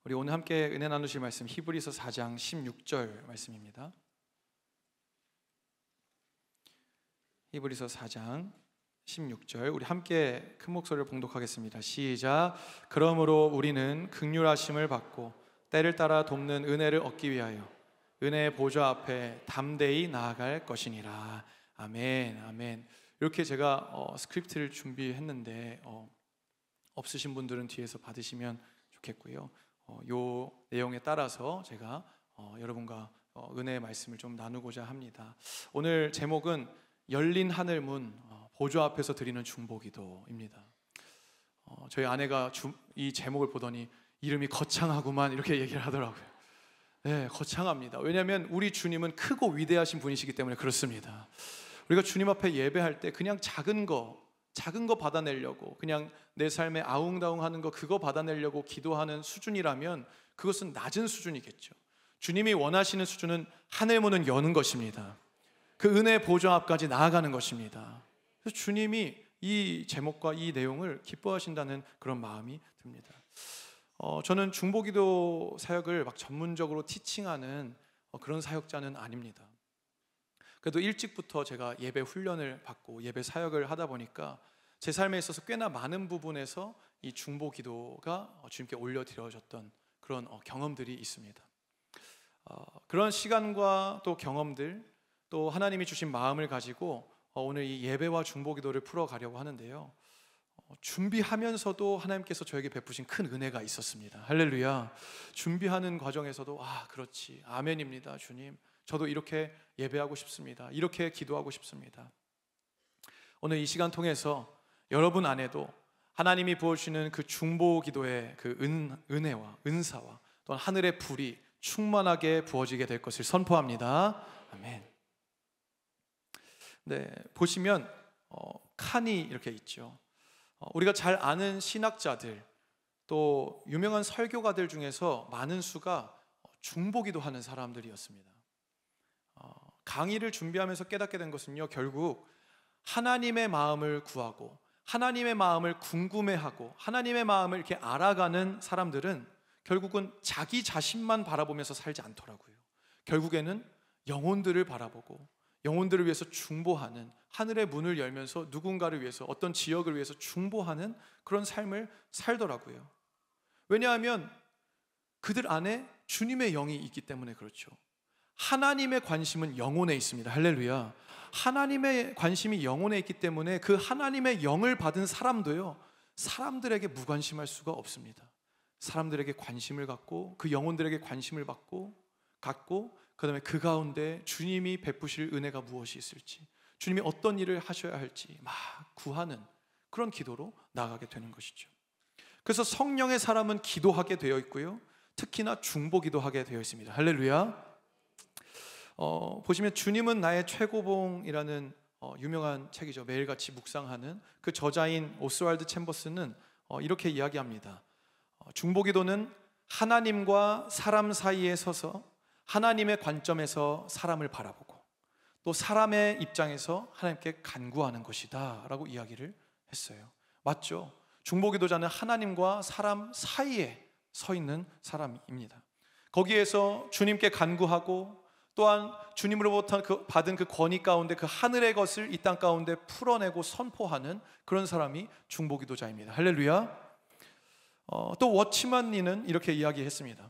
우리 오늘 함께 은혜 나누실 말씀 히브리서 4장 16절 말씀입니다. 히브리서 4장 16절 우리 함께 큰 목소리를 봉독하겠습니다. 시작. 그러므로 우리는 긍휼하심을 받고 때를 따라 돕는 은혜를 얻기 위하여 은혜의 보좌 앞에 담대히 나아갈 것이니라. 아멘. 아멘. 이렇게 제가 스크립트를 준비했는데 없으신 분들은 뒤에서 받으시면 좋겠고요. 요 내용에 따라서 제가 여러분과 은혜의 말씀을 좀 나누고자 합니다. 오늘 제목은 열린 하늘문 보좌 앞에서 드리는 중보기도입니다. 저희 아내가 이 제목을 보더니 이름이 거창하구만 이렇게 얘기를 하더라고요. 네, 거창합니다. 왜냐하면 우리 주님은 크고 위대하신 분이시기 때문에 그렇습니다. 우리가 주님 앞에 예배할 때 그냥 작은 거 받아내려고, 그냥 내 삶에 아웅다웅하는 거 그거 받아내려고 기도하는 수준이라면 그것은 낮은 수준이겠죠. 주님이 원하시는 수준은 하늘 문을 여는 것입니다. 그 은혜의 보좌 앞까지 나아가는 것입니다. 그래서 주님이 이 제목과 이 내용을 기뻐하신다는 그런 마음이 듭니다. 저는 중보기도 사역을 막 전문적으로 티칭하는 그런 사역자는 아닙니다. 그래도 일찍부터 제가 예배 훈련을 받고 예배 사역을 하다 보니까 제 삶에 있어서 꽤나 많은 부분에서 이 중보기도가 주님께 올려드려졌던 그런 경험들이 있습니다. 그런 시간과 또 경험들, 또 하나님이 주신 마음을 가지고 오늘 이 예배와 중보기도를 풀어가려고 하는데요. 준비하면서도 하나님께서 저에게 베푸신 큰 은혜가 있었습니다. 할렐루야. 준비하는 과정에서도 그렇지, 아멘입니다. 주님, 저도 이렇게 예배하고 싶습니다. 이렇게 기도하고 싶습니다. 오늘 이 시간 통해서 여러분 안에도 하나님이 부어주시는 그 중보기도의 그 은혜와 은사와 또한 하늘의 불이 충만하게 부어지게 될 것을 선포합니다. 아멘. 네, 보시면 칸이 이렇게 있죠. 우리가 잘 아는 신학자들 또 유명한 설교가들 중에서 많은 수가 중보기도 하는 사람들이었습니다. 강의를 준비하면서 깨닫게 된 것은요, 결국 하나님의 마음을 구하고 하나님의 마음을 궁금해하고 하나님의 마음을 이렇게 알아가는 사람들은 결국은 자기 자신만 바라보면서 살지 않더라고요. 결국에는 영혼들을 바라보고 영혼들을 위해서 중보하는, 하늘의 문을 열면서 누군가를 위해서, 어떤 지역을 위해서 중보하는 그런 삶을 살더라고요. 왜냐하면 그들 안에 주님의 영이 있기 때문에 그렇죠. 하나님의 관심은 영혼에 있습니다. 할렐루야. 하나님의 관심이 영혼에 있기 때문에 그 하나님의 영을 받은 사람도요, 사람들에게 무관심할 수가 없습니다. 사람들에게 관심을 갖고 그 영혼들에게 관심을 갖고 그 다음에 그 가운데 주님이 베푸실 은혜가 무엇이 있을지, 주님이 어떤 일을 하셔야 할지 막 구하는 그런 기도로 나아가게 되는 것이죠. 그래서 성령의 사람은 기도하게 되어 있고요, 특히나 중보기도하게 되어 있습니다. 할렐루야. 보시면 주님은 나의 최고봉이라는 유명한 책이죠. 매일같이 묵상하는 그 저자인 오스왈드 챔버스는 이렇게 이야기합니다. 중보기도는 하나님과 사람 사이에 서서 하나님의 관점에서 사람을 바라보고 또 사람의 입장에서 하나님께 간구하는 것이다 라고 이야기를 했어요. 맞죠? 중보기도자는 하나님과 사람 사이에 서 있는 사람입니다. 거기에서 주님께 간구하고 또한 주님으로부터 받은 그 권위 가운데 그 하늘의 것을 이 땅 가운데 풀어내고 선포하는 그런 사람이 중보기도자입니다. 할렐루야. 또 워치만 리는 이렇게 이야기했습니다.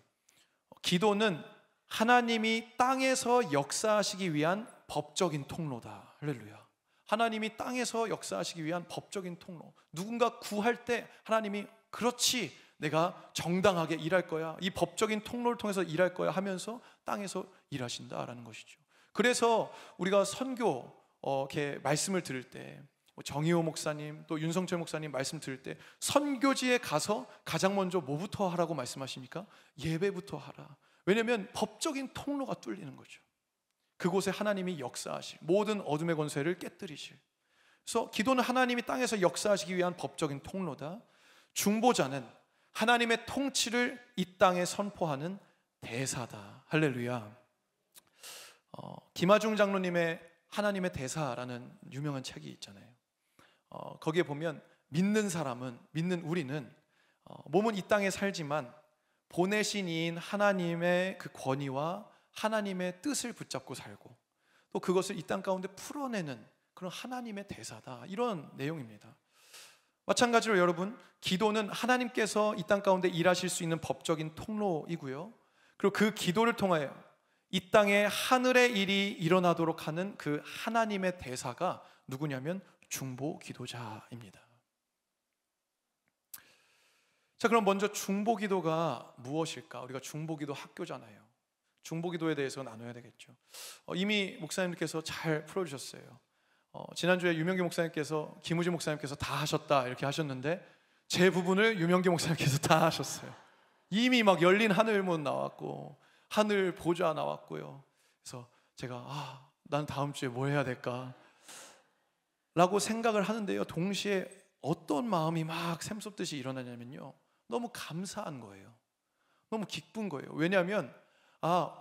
기도는 하나님이 땅에서 역사하시기 위한 법적인 통로다. 할렐루야. 하나님이 땅에서 역사하시기 위한 법적인 통로. 누군가 구할 때 하나님이 그렇지, 내가 정당하게 일할 거야, 이 법적인 통로를 통해서 일할 거야 하면서 땅에서 일하신다라는 것이죠. 그래서 우리가 선교 이렇게 말씀을 들을 때, 정의호 목사님 또 윤성철 목사님 말씀 들을 때 선교지에 가서 가장 먼저 뭐부터 하라고 말씀하십니까? 예배부터 하라. 왜냐하면 법적인 통로가 뚫리는 거죠. 그곳에 하나님이 역사하실, 모든 어둠의 권세를 깨뜨리실. 그래서 기도는 하나님이 땅에서 역사하시기 위한 법적인 통로다. 중보자는 하나님의 통치를 이 땅에 선포하는 대사다. 할렐루야. 김하중 장로님의 하나님의 대사라는 유명한 책이 있잖아요. 거기에 보면 믿는 우리는 몸은 이 땅에 살지만 보내신 이인 하나님의 그 권위와 하나님의 뜻을 붙잡고 살고 또 그것을 이 땅 가운데 풀어내는 그런 하나님의 대사다, 이런 내용입니다. 마찬가지로 여러분, 기도는 하나님께서 이 땅 가운데 일하실 수 있는 법적인 통로이고요, 그리고 그 기도를 통하여 이 땅에 하늘의 일이 일어나도록 하는 그 하나님의 대사가 누구냐면 중보 기도자입니다. 자, 그럼 먼저 중보 기도가 무엇일까? 우리가 중보 기도 학교잖아요. 중보 기도에 대해서 나눠야 되겠죠. 이미 목사님께서 잘 풀어주셨어요. 지난주에 유명기 목사님께서, 김우지 목사님께서 다 하셨다 이렇게 하셨는데 제 부분을 유명기 목사님께서 다 하셨어요. 이미 막 열린 하늘문 나왔고 하늘 보좌 나왔고요. 그래서 제가 난 다음 주에 뭐 해야 될까? 라고 생각을 하는데요, 동시에 어떤 마음이 막 샘솟듯이 일어나냐면요, 너무 감사한 거예요. 너무 기쁜 거예요. 왜냐하면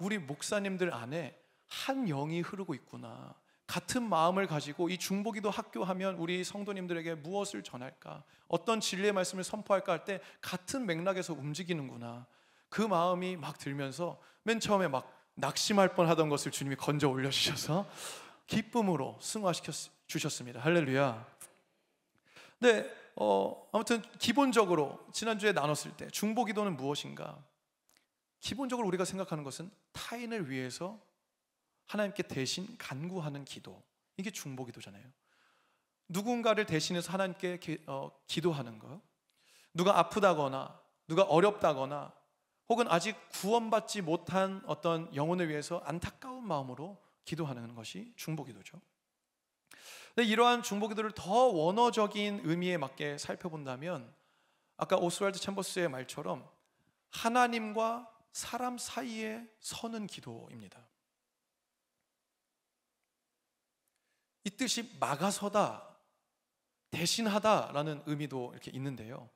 우리 목사님들 안에 한 영이 흐르고 있구나. 같은 마음을 가지고 이 중보기도 학교 하면 우리 성도님들에게 무엇을 전할까, 어떤 진리의 말씀을 선포할까 할 때 같은 맥락에서 움직이는구나, 그 마음이 막 들면서 맨 처음에 막 낙심할 뻔하던 것을 주님이 건져 올려주셔서 기쁨으로 승화시켜 주셨습니다. 할렐루야. 네, 아무튼 기본적으로 지난주에 나눴을 때 중보기도는 무엇인가? 기본적으로 우리가 생각하는 것은 타인을 위해서 하나님께 대신 간구하는 기도, 이게 중보기도잖아요. 누군가를 대신해서 하나님께 기도하는 거, 누가 아프다거나 누가 어렵다거나 혹은 아직 구원받지 못한 어떤 영혼을 위해서 안타까운 마음으로 기도하는 것이 중보기도죠. 근데 이러한 중보기도를 더 원어적인 의미에 맞게 살펴본다면 아까 오스왈드 챔버스의 말처럼 하나님과 사람 사이에 서는 기도입니다. 이 뜻이 막아서다, 대신하다라는 의미도 이렇게 있는데요,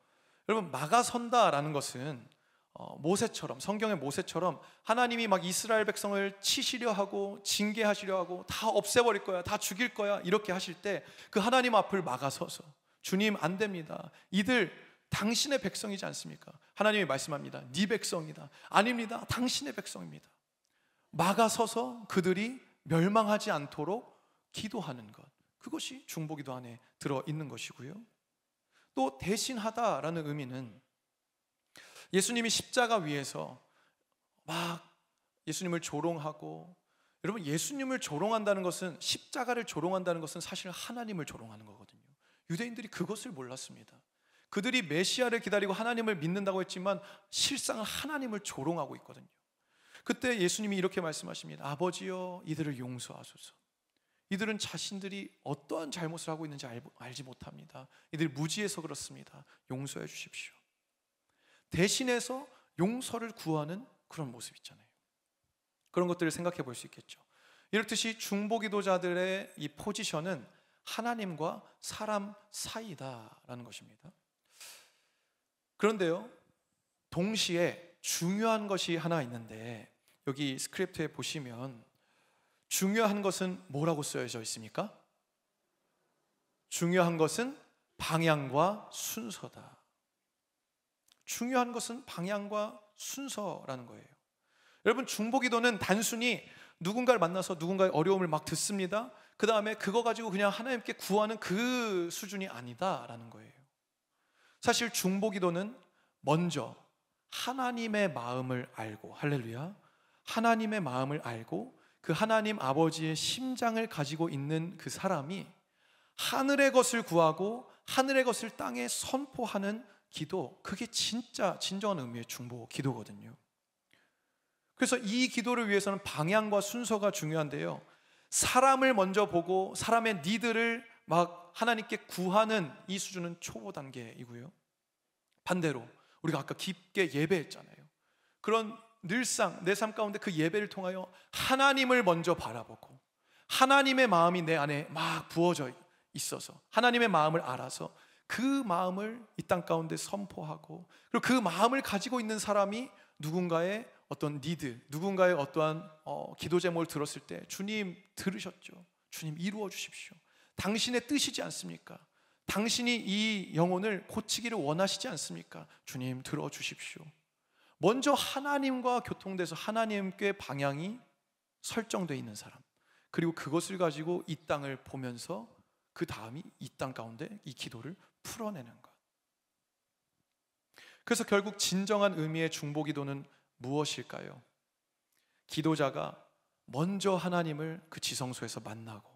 여러분, 막아선다라는 것은 모세처럼, 성경의 모세처럼 하나님이 막 이스라엘 백성을 치시려 하고 징계하시려 하고 다 없애버릴 거야, 다 죽일 거야 이렇게 하실 때 그 하나님 앞을 막아서서 주님 안 됩니다, 이들 당신의 백성이지 않습니까? 하나님이 말씀합니다. 네 백성이다. 아닙니다, 당신의 백성입니다. 막아서서 그들이 멸망하지 않도록 기도하는 것, 그것이 중보기도 안에 들어있는 것이고요. 또 대신하다라는 의미는 예수님이 십자가 위에서 막 예수님을 조롱하고, 여러분, 예수님을 조롱한다는 것은, 십자가를 조롱한다는 것은 사실 하나님을 조롱하는 거거든요. 유대인들이 그것을 몰랐습니다. 그들이 메시아를 기다리고 하나님을 믿는다고 했지만 실상 하나님을 조롱하고 있거든요. 그때 예수님이 이렇게 말씀하십니다. 아버지여, 이들을 용서하소서. 이들은 자신들이 어떠한 잘못을 하고 있는지 알지 못합니다. 이들 무지해서 그렇습니다. 용서해 주십시오. 대신해서 용서를 구하는 그런 모습 있잖아요. 그런 것들을 생각해 볼 수 있겠죠. 이렇듯이 중보기도자들의 이 포지션은 하나님과 사람 사이다라는 것입니다. 그런데요, 동시에 중요한 것이 하나 있는데, 여기 스크립트에 보시면 중요한 것은 뭐라고 쓰여져 있습니까? 중요한 것은 방향과 순서다. 중요한 것은 방향과 순서라는 거예요. 여러분, 중보기도는 단순히 누군가를 만나서 누군가의 어려움을 막 듣습니다. 그 다음에 그거 가지고 그냥 하나님께 구하는 그 수준이 아니다라는 거예요. 사실 중보기도는 먼저 하나님의 마음을 알고, 할렐루야, 하나님의 마음을 알고 그 하나님 아버지의 심장을 가지고 있는 그 사람이 하늘의 것을 구하고 하늘의 것을 땅에 선포하는 기도, 그게 진짜 진정한 의미의 중보 기도거든요. 그래서 이 기도를 위해서는 방향과 순서가 중요한데요, 사람을 먼저 보고 사람의 니드를 막 하나님께 구하는 이 수준은 초보 단계이고요, 반대로 우리가 아까 깊게 예배했잖아요. 그런 늘상 내 삶 가운데 그 예배를 통하여 하나님을 먼저 바라보고 하나님의 마음이 내 안에 막 부어져 있어서 하나님의 마음을 알아서 그 마음을 이 땅 가운데 선포하고, 그리고 그 마음을 가지고 있는 사람이 누군가의 어떤 니드, 누군가의 어떠한 기도 제목을 들었을 때 주님 들으셨죠? 주님 이루어 주십시오. 당신의 뜻이지 않습니까? 당신이 이 영혼을 고치기를 원하시지 않습니까? 주님 들어주십시오. 먼저 하나님과 교통돼서 하나님께 방향이 설정되어 있는 사람, 그리고 그것을 가지고 이 땅을 보면서 그 다음이 이 땅 가운데 이 기도를 풀어내는 것. 그래서 결국 진정한 의미의 중보기도는 무엇일까요? 기도자가 먼저 하나님을 그 지성소에서 만나고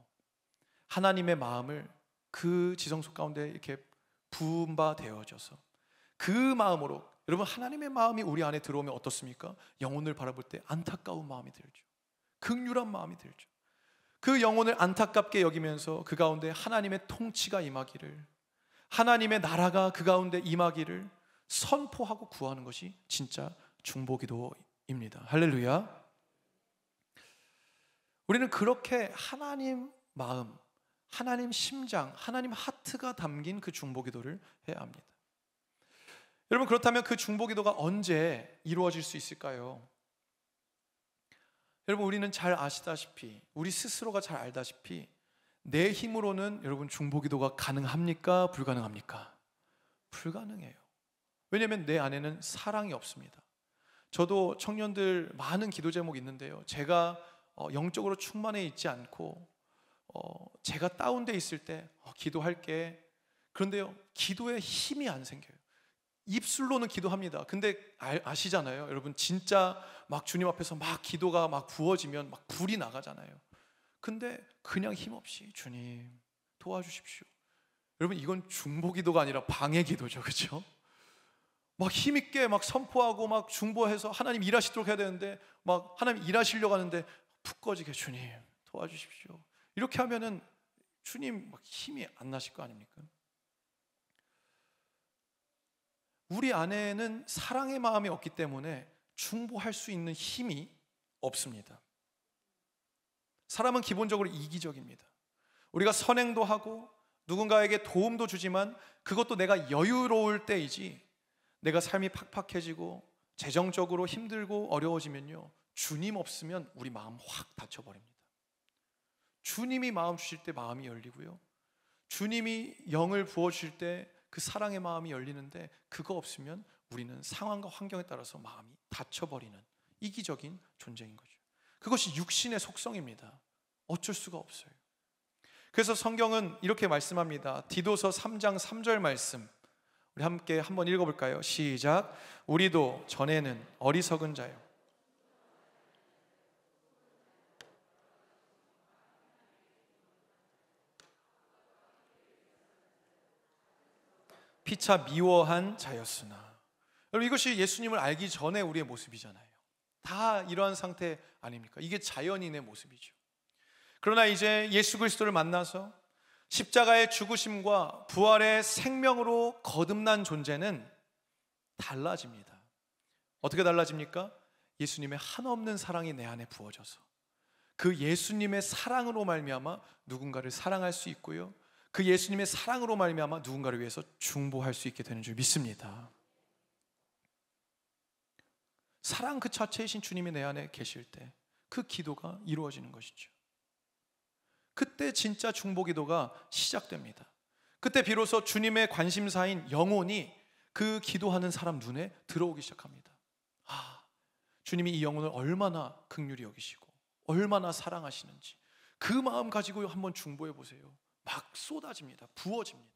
하나님의 마음을 그 지성소 가운데 이렇게 부은 바 되어져서 그 마음으로, 여러분 하나님의 마음이 우리 안에 들어오면 어떻습니까? 영혼을 바라볼 때 안타까운 마음이 들죠. 긍휼한 마음이 들죠. 그 영혼을 안타깝게 여기면서 그 가운데 하나님의 통치가 임하기를, 하나님의 나라가 그 가운데 임하기를 선포하고 구하는 것이 진짜 중보기도입니다. 할렐루야. 우리는 그렇게 하나님 마음, 하나님 심장, 하나님 하트가 담긴 그 중보기도를 해야 합니다. 여러분, 그렇다면 그 중보기도가 언제 이루어질 수 있을까요? 여러분, 우리는 잘 아시다시피, 우리 스스로가 잘 알다시피 내 힘으로는 여러분 중보기도가 가능합니까? 불가능합니까? 불가능해요. 왜냐하면 내 안에는 사랑이 없습니다. 저도 청년들 많은 기도 제목이 있는데요, 제가 영적으로 충만해 있지 않고 제가 다운돼 있을 때 기도할게, 그런데요 기도에 힘이 안 생겨요. 입술로는 기도합니다. 근데 아시잖아요 여러분, 진짜 막 주님 앞에서 막 기도가 막 부어지면 막 불이 나가잖아요. 근데 그냥 힘없이 주님 도와주십시오. 여러분, 이건 중보기도가 아니라 방해기도죠, 그렇죠? 막 힘있게 막 선포하고 막 중보해서 하나님 일하시도록 해야 되는데 막 하나님 일하시려고 하는데 푹 꺼지게 주님 도와주십시오, 이렇게 하면은 주님 막 힘이 안 나실 거 아닙니까? 우리 안에는 사랑의 마음이 없기 때문에 중보할 수 있는 힘이 없습니다. 사람은 기본적으로 이기적입니다. 우리가 선행도 하고 누군가에게 도움도 주지만 그것도 내가 여유로울 때이지, 내가 삶이 팍팍해지고 재정적으로 힘들고 어려워지면요, 주님 없으면 우리 마음 확 닫혀버립니다. 주님이 마음 주실 때 마음이 열리고요, 주님이 영을 부어주실 때 그 사랑의 마음이 열리는데, 그거 없으면 우리는 상황과 환경에 따라서 마음이 닫혀버리는 이기적인 존재인 거죠. 그것이 육신의 속성입니다. 어쩔 수가 없어요. 그래서 성경은 이렇게 말씀합니다. 디도서 3장 3절 말씀, 우리 함께 한번 읽어볼까요? 시작. 우리도 전에는 어리석은 자요, 피차 미워한 자였으나. 여러분, 이것이 예수님을 알기 전에 우리의 모습이잖아요. 다 이러한 상태 아닙니까? 이게 자연인의 모습이죠. 그러나 이제 예수 그리스도를 만나서 십자가의 죽으심과 부활의 생명으로 거듭난 존재는 달라집니다. 어떻게 달라집니까? 예수님의 한없는 사랑이 내 안에 부어져서 그 예수님의 사랑으로 말미암아 누군가를 사랑할 수 있고요, 그 예수님의 사랑으로 말미암아 누군가를 위해서 중보할 수 있게 되는 줄 믿습니다. 사랑 그 자체이신 주님이 내 안에 계실 때 그 기도가 이루어지는 것이죠. 그때 진짜 중보기도가 시작됩니다. 그때 비로소 주님의 관심사인 영혼이 그 기도하는 사람 눈에 들어오기 시작합니다. 주님이 이 영혼을 얼마나 긍휼히 여기시고 얼마나 사랑하시는지 그 마음 가지고 한번 중보해 보세요. 막 쏟아집니다. 부어집니다.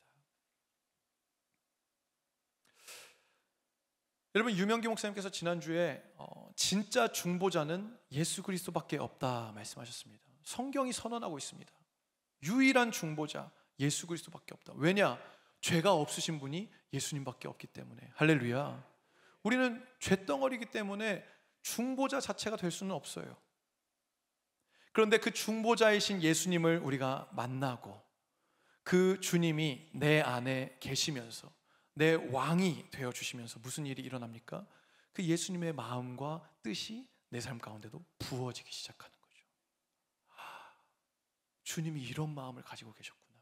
여러분, 유명기 목사님께서 지난주에 진짜 중보자는 예수 그리스도밖에 없다 말씀하셨습니다. 성경이 선언하고 있습니다. 유일한 중보자 예수 그리스도밖에 없다. 왜냐? 죄가 없으신 분이 예수님밖에 없기 때문에. 할렐루야. 우리는 죄덩어리이기 때문에 중보자 자체가 될 수는 없어요. 그런데 그 중보자이신 예수님을 우리가 만나고 그 주님이 내 안에 계시면서 내 왕이 되어주시면서 무슨 일이 일어납니까? 그 예수님의 마음과 뜻이 내 삶 가운데도 부어지기 시작하는 거죠. 주님이 이런 마음을 가지고 계셨구나.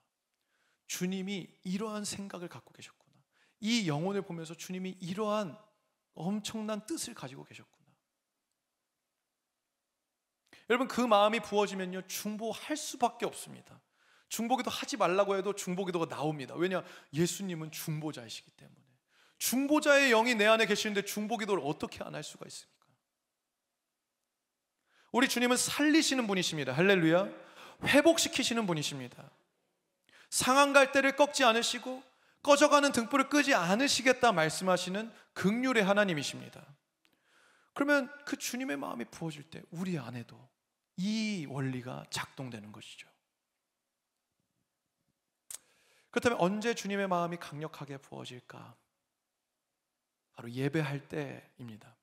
주님이 이러한 생각을 갖고 계셨구나. 이 영혼을 보면서 주님이 이러한 엄청난 뜻을 가지고 계셨구나. 여러분, 그 마음이 부어지면요, 중보할 수밖에 없습니다. 중보기도 하지 말라고 해도 중보기도가 나옵니다. 왜냐? 예수님은 중보자이시기 때문에. 중보자의 영이 내 안에 계시는데 중보기도를 어떻게 안 할 수가 있습니까? 우리 주님은 살리시는 분이십니다. 할렐루야. 회복시키시는 분이십니다. 상한 갈대를 꺾지 않으시고 꺼져가는 등불을 끄지 않으시겠다 말씀하시는 긍휼의 하나님이십니다. 그러면 그 주님의 마음이 부어질 때 우리 안에도 이 원리가 작동되는 것이죠. 그렇다면 언제 주님의 마음이 강력하게 부어질까? 바로 예배할 때입니다.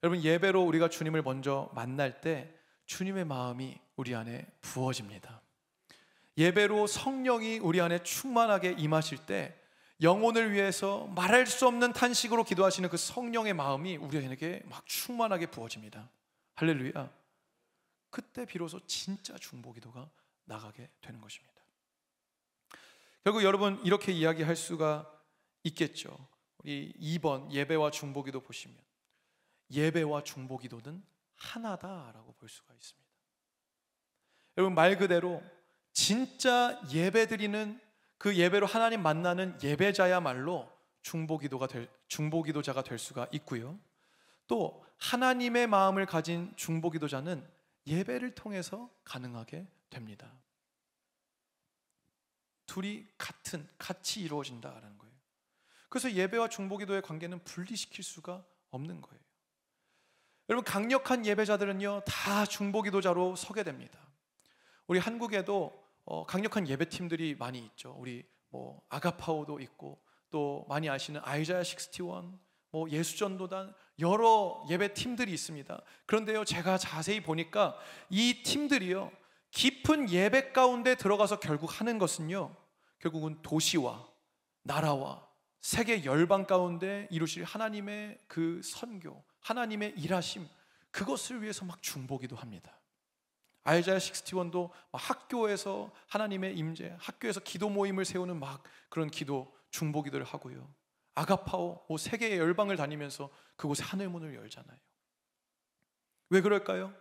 여러분, 예배로 우리가 주님을 먼저 만날 때 주님의 마음이 우리 안에 부어집니다. 예배로 성령이 우리 안에 충만하게 임하실 때 영혼을 위해서 말할 수 없는 탄식으로 기도하시는 그 성령의 마음이 우리에게 막 충만하게 부어집니다. 할렐루야. 그때 비로소 진짜 중보기도가 나가게 되는 것입니다. 결국 여러분, 이렇게 이야기할 수가 있겠죠. 우리 2번 예배와 중보기도 보시면 예배와 중보기도는 하나다라고 볼 수가 있습니다. 여러분, 말 그대로 진짜 예배드리는 그 예배로 하나님 만나는 예배자야말로 중보기도자가 될 수가 있고요. 또 하나님의 마음을 가진 중보기도자는 예배를 통해서 가능하게 됩니다. 둘이 같이 이루어진다라는 거예요. 그래서 예배와 중보기도의 관계는 분리시킬 수가 없는 거예요. 여러분, 강력한 예배자들은요 다 중보기도자로 서게 됩니다. 우리 한국에도 강력한 예배팀들이 많이 있죠. 우리 아가파오도 있고 또 많이 아시는 아이자야 61, 예수전도단, 여러 예배팀들이 있습니다. 그런데요, 제가 자세히 보니까 이 팀들이요 깊은 예배 가운데 들어가서 결국 하는 것은요, 결국은 도시와 나라와 세계 열방 가운데 이루실 하나님의 그 선교, 하나님의 일하심, 그것을 위해서 막 중보기도 합니다. 아이자야 61도 학교에서 하나님의 임재, 학교에서 기도 모임을 세우는 막 그런 기도, 중보기도를 하고요. 아가파오 세계의 열방을 다니면서 그곳에 하늘문을 열잖아요. 왜 그럴까요?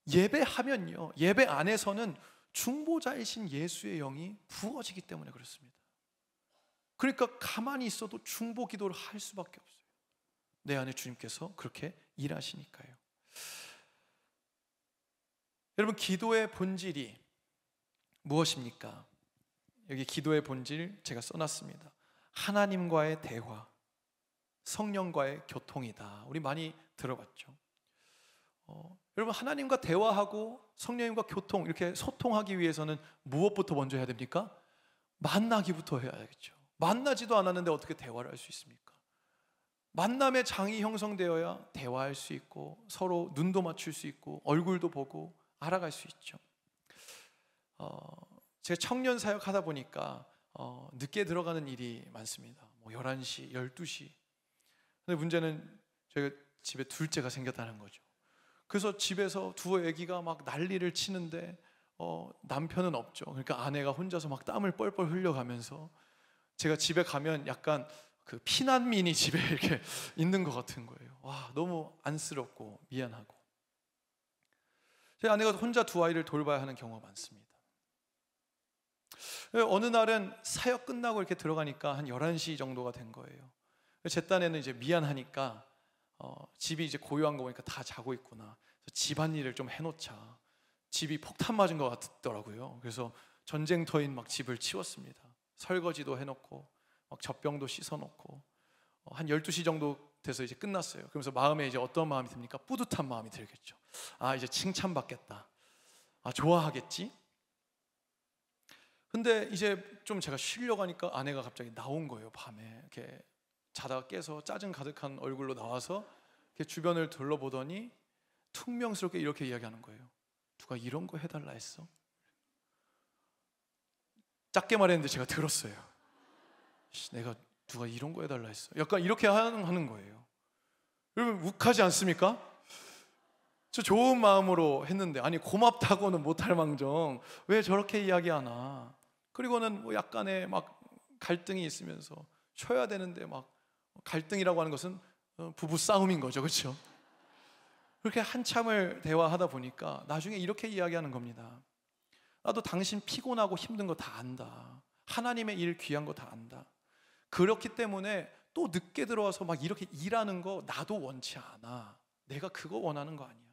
예배하면요, 예배 안에서는 중보자이신 예수의 영이 부어지기 때문에 그렇습니다. 그러니까 가만히 있어도 중보기도를 할 수밖에 없어요. 내 안에 주님께서 그렇게 일하시니까요. 여러분, 기도의 본질이 무엇입니까? 여기 기도의 본질 제가 써놨습니다. 하나님과의 대화, 성령과의 교통이다. 우리 많이 들어봤죠. 여러분, 하나님과 대화하고 성령님과 교통, 이렇게 소통하기 위해서는 무엇부터 먼저 해야 됩니까? 만나기부터 해야겠죠. 만나지도 않았는데 어떻게 대화를 할 수 있습니까? 만남의 장이 형성되어야 대화할 수 있고 서로 눈도 맞출 수 있고 얼굴도 보고 알아갈 수 있죠. 제가 청년 사역 하다 보니까 늦게 들어가는 일이 많습니다. 11시, 12시. 근데 문제는 저희가 집에 둘째가 생겼다는 거죠. 그래서 집에서 두 아기가 막 난리를 치는데 남편은 없죠. 그러니까 아내가 혼자서 막 땀을 뻘뻘 흘려가면서 제가 집에 가면 약간 그 피난민이 집에 이렇게 있는 것 같은 거예요. 와, 너무 안쓰럽고 미안하고. 제 아내가 혼자 두 아이를 돌봐야 하는 경우가 많습니다. 어느 날은 사역 끝나고 이렇게 들어가니까 한 11시 정도가 된 거예요. 제 딴에는 이제 미안하니까 집이 이제 고요한 거 보니까 다 자고 있구나. 집안일을 좀 해놓자. 집이 폭탄 맞은 것 같더라고요. 그래서 전쟁터인 막 집을 치웠습니다. 설거지도 해놓고 막 젖병도 씻어놓고 한 12시 정도 돼서 이제 끝났어요. 그러면서 마음에 이제 어떤 마음이 듭니까? 뿌듯한 마음이 들겠죠. 아, 이제 칭찬받겠다. 아, 좋아하겠지? 근데 이제 좀 제가 쉬려고 하니까 아내가 갑자기 나온 거예요. 밤에 이렇게 자다가 깨서 짜증 가득한 얼굴로 나와서 이렇게 주변을 둘러보더니 퉁명스럽게 이렇게 이야기하는 거예요. 누가 이런 거 해달라 했어? 작게 말했는데 제가 들었어요. 내가 누가 이런 거 해달라 했어? 약간 이렇게 하는 거예요. 여러분, 욱하지 않습니까? 저 좋은 마음으로 했는데, 아니 고맙다고는 못할 망정 왜 저렇게 이야기하나. 그리고는 뭐 약간의 막 갈등이 있으면서 쉬어야 되는데 막 갈등이라고 하는 것은 부부 싸움인 거죠, 그렇죠? 그렇게 한참을 대화하다 보니까 나중에 이렇게 이야기하는 겁니다. 나도 당신 피곤하고 힘든 거 다 안다. 하나님의 일 귀한 거 다 안다. 그렇기 때문에 또 늦게 들어와서 막 이렇게 일하는 거 나도 원치 않아. 내가 그거 원하는 거 아니야.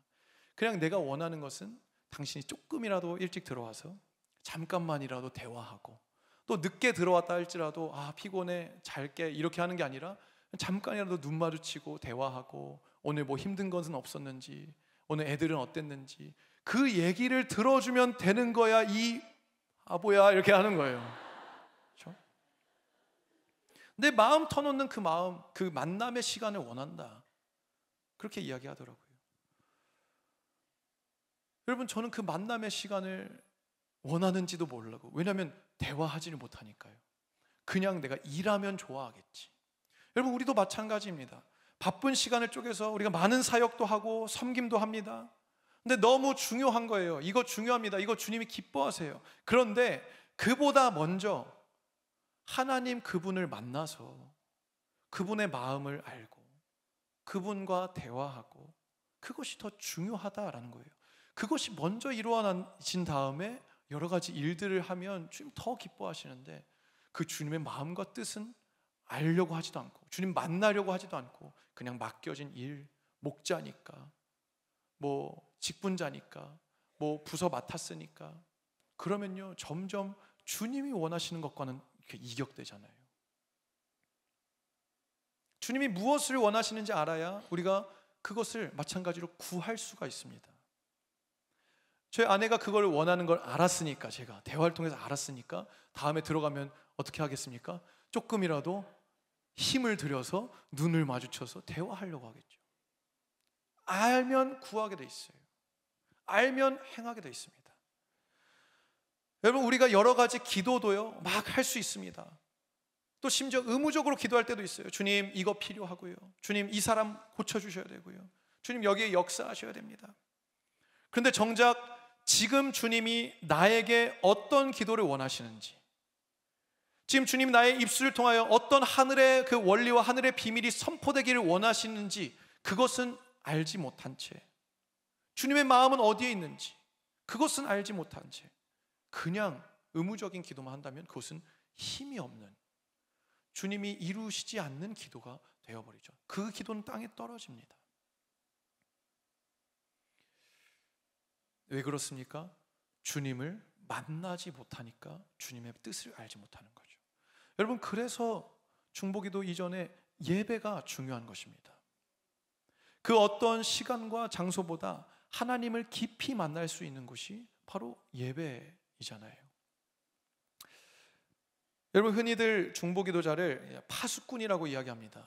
그냥 내가 원하는 것은 당신이 조금이라도 일찍 들어와서 잠깐만이라도 대화하고, 또 늦게 들어왔다 할지라도 피곤해 잘게 이렇게 하는 게 아니라 잠깐이라도 눈 마주치고 대화하고, 오늘 뭐 힘든 것은 없었는지, 오늘 애들은 어땠는지 그 얘기를 들어주면 되는 거야 이 바보야, 이렇게 하는 거예요. 그렇죠? 내 마음 터놓는 그 마음, 그 만남의 시간을 원한다, 그렇게 이야기하더라고요. 여러분, 저는 그 만남의 시간을 원하는지도 모르고, 왜냐하면 대화하지를 못하니까요. 그냥 내가 일하면 좋아하겠지. 여러분, 우리도 마찬가지입니다. 바쁜 시간을 쪼개서 우리가 많은 사역도 하고 섬김도 합니다. 근데 너무 중요한 거예요. 이거 중요합니다. 이거 주님이 기뻐하세요. 그런데 그보다 먼저 하나님 그분을 만나서 그분의 마음을 알고 그분과 대화하고, 그것이 더 중요하다라는 거예요. 그것이 먼저 이루어진 다음에 여러 가지 일들을 하면 주님 더 기뻐하시는데, 그 주님의 마음과 뜻은 알려고 하지도 않고 주님 만나려고 하지도 않고 그냥 맡겨진 일, 목자니까, 뭐 직분자니까, 뭐 부서 맡았으니까, 그러면요 점점 주님이 원하시는 것과는 이렇게 이격되잖아요. 주님이 무엇을 원하시는지 알아야 우리가 그것을 마찬가지로 구할 수가 있습니다. 저희 아내가 그걸 원하는 걸 알았으니까, 제가 대화를 통해서 알았으니까 다음에 들어가면 어떻게 하겠습니까? 조금이라도 힘을 들여서 눈을 마주쳐서 대화하려고 하겠죠. 알면 구하게 돼 있어요. 알면 행하게 돼 있습니다. 여러분, 우리가 여러 가지 기도도요 막 할 수 있습니다. 또 심지어 의무적으로 기도할 때도 있어요. 주님 이거 필요하고요, 주님 이 사람 고쳐주셔야 되고요, 주님 여기에 역사하셔야 됩니다. 그런데 정작 지금 주님이 나에게 어떤 기도를 원하시는지, 지금 주님 나의 입술을 통하여 어떤 하늘의 그 원리와 하늘의 비밀이 선포되기를 원하시는지, 그것은 알지 못한 채, 주님의 마음은 어디에 있는지 그것은 알지 못한 채 그냥 의무적인 기도만 한다면 그것은 힘이 없는, 주님이 이루시지 않는 기도가 되어버리죠. 그 기도는 땅에 떨어집니다. 왜 그렇습니까? 주님을 만나지 못하니까 주님의 뜻을 알지 못하는 거죠. 여러분, 그래서 중보기도 이전에 예배가 중요한 것입니다. 그 어떤 시간과 장소보다 하나님을 깊이 만날 수 있는 곳이 바로 예배이잖아요. 여러분, 흔히들 중보기도자를 파수꾼이라고 이야기합니다.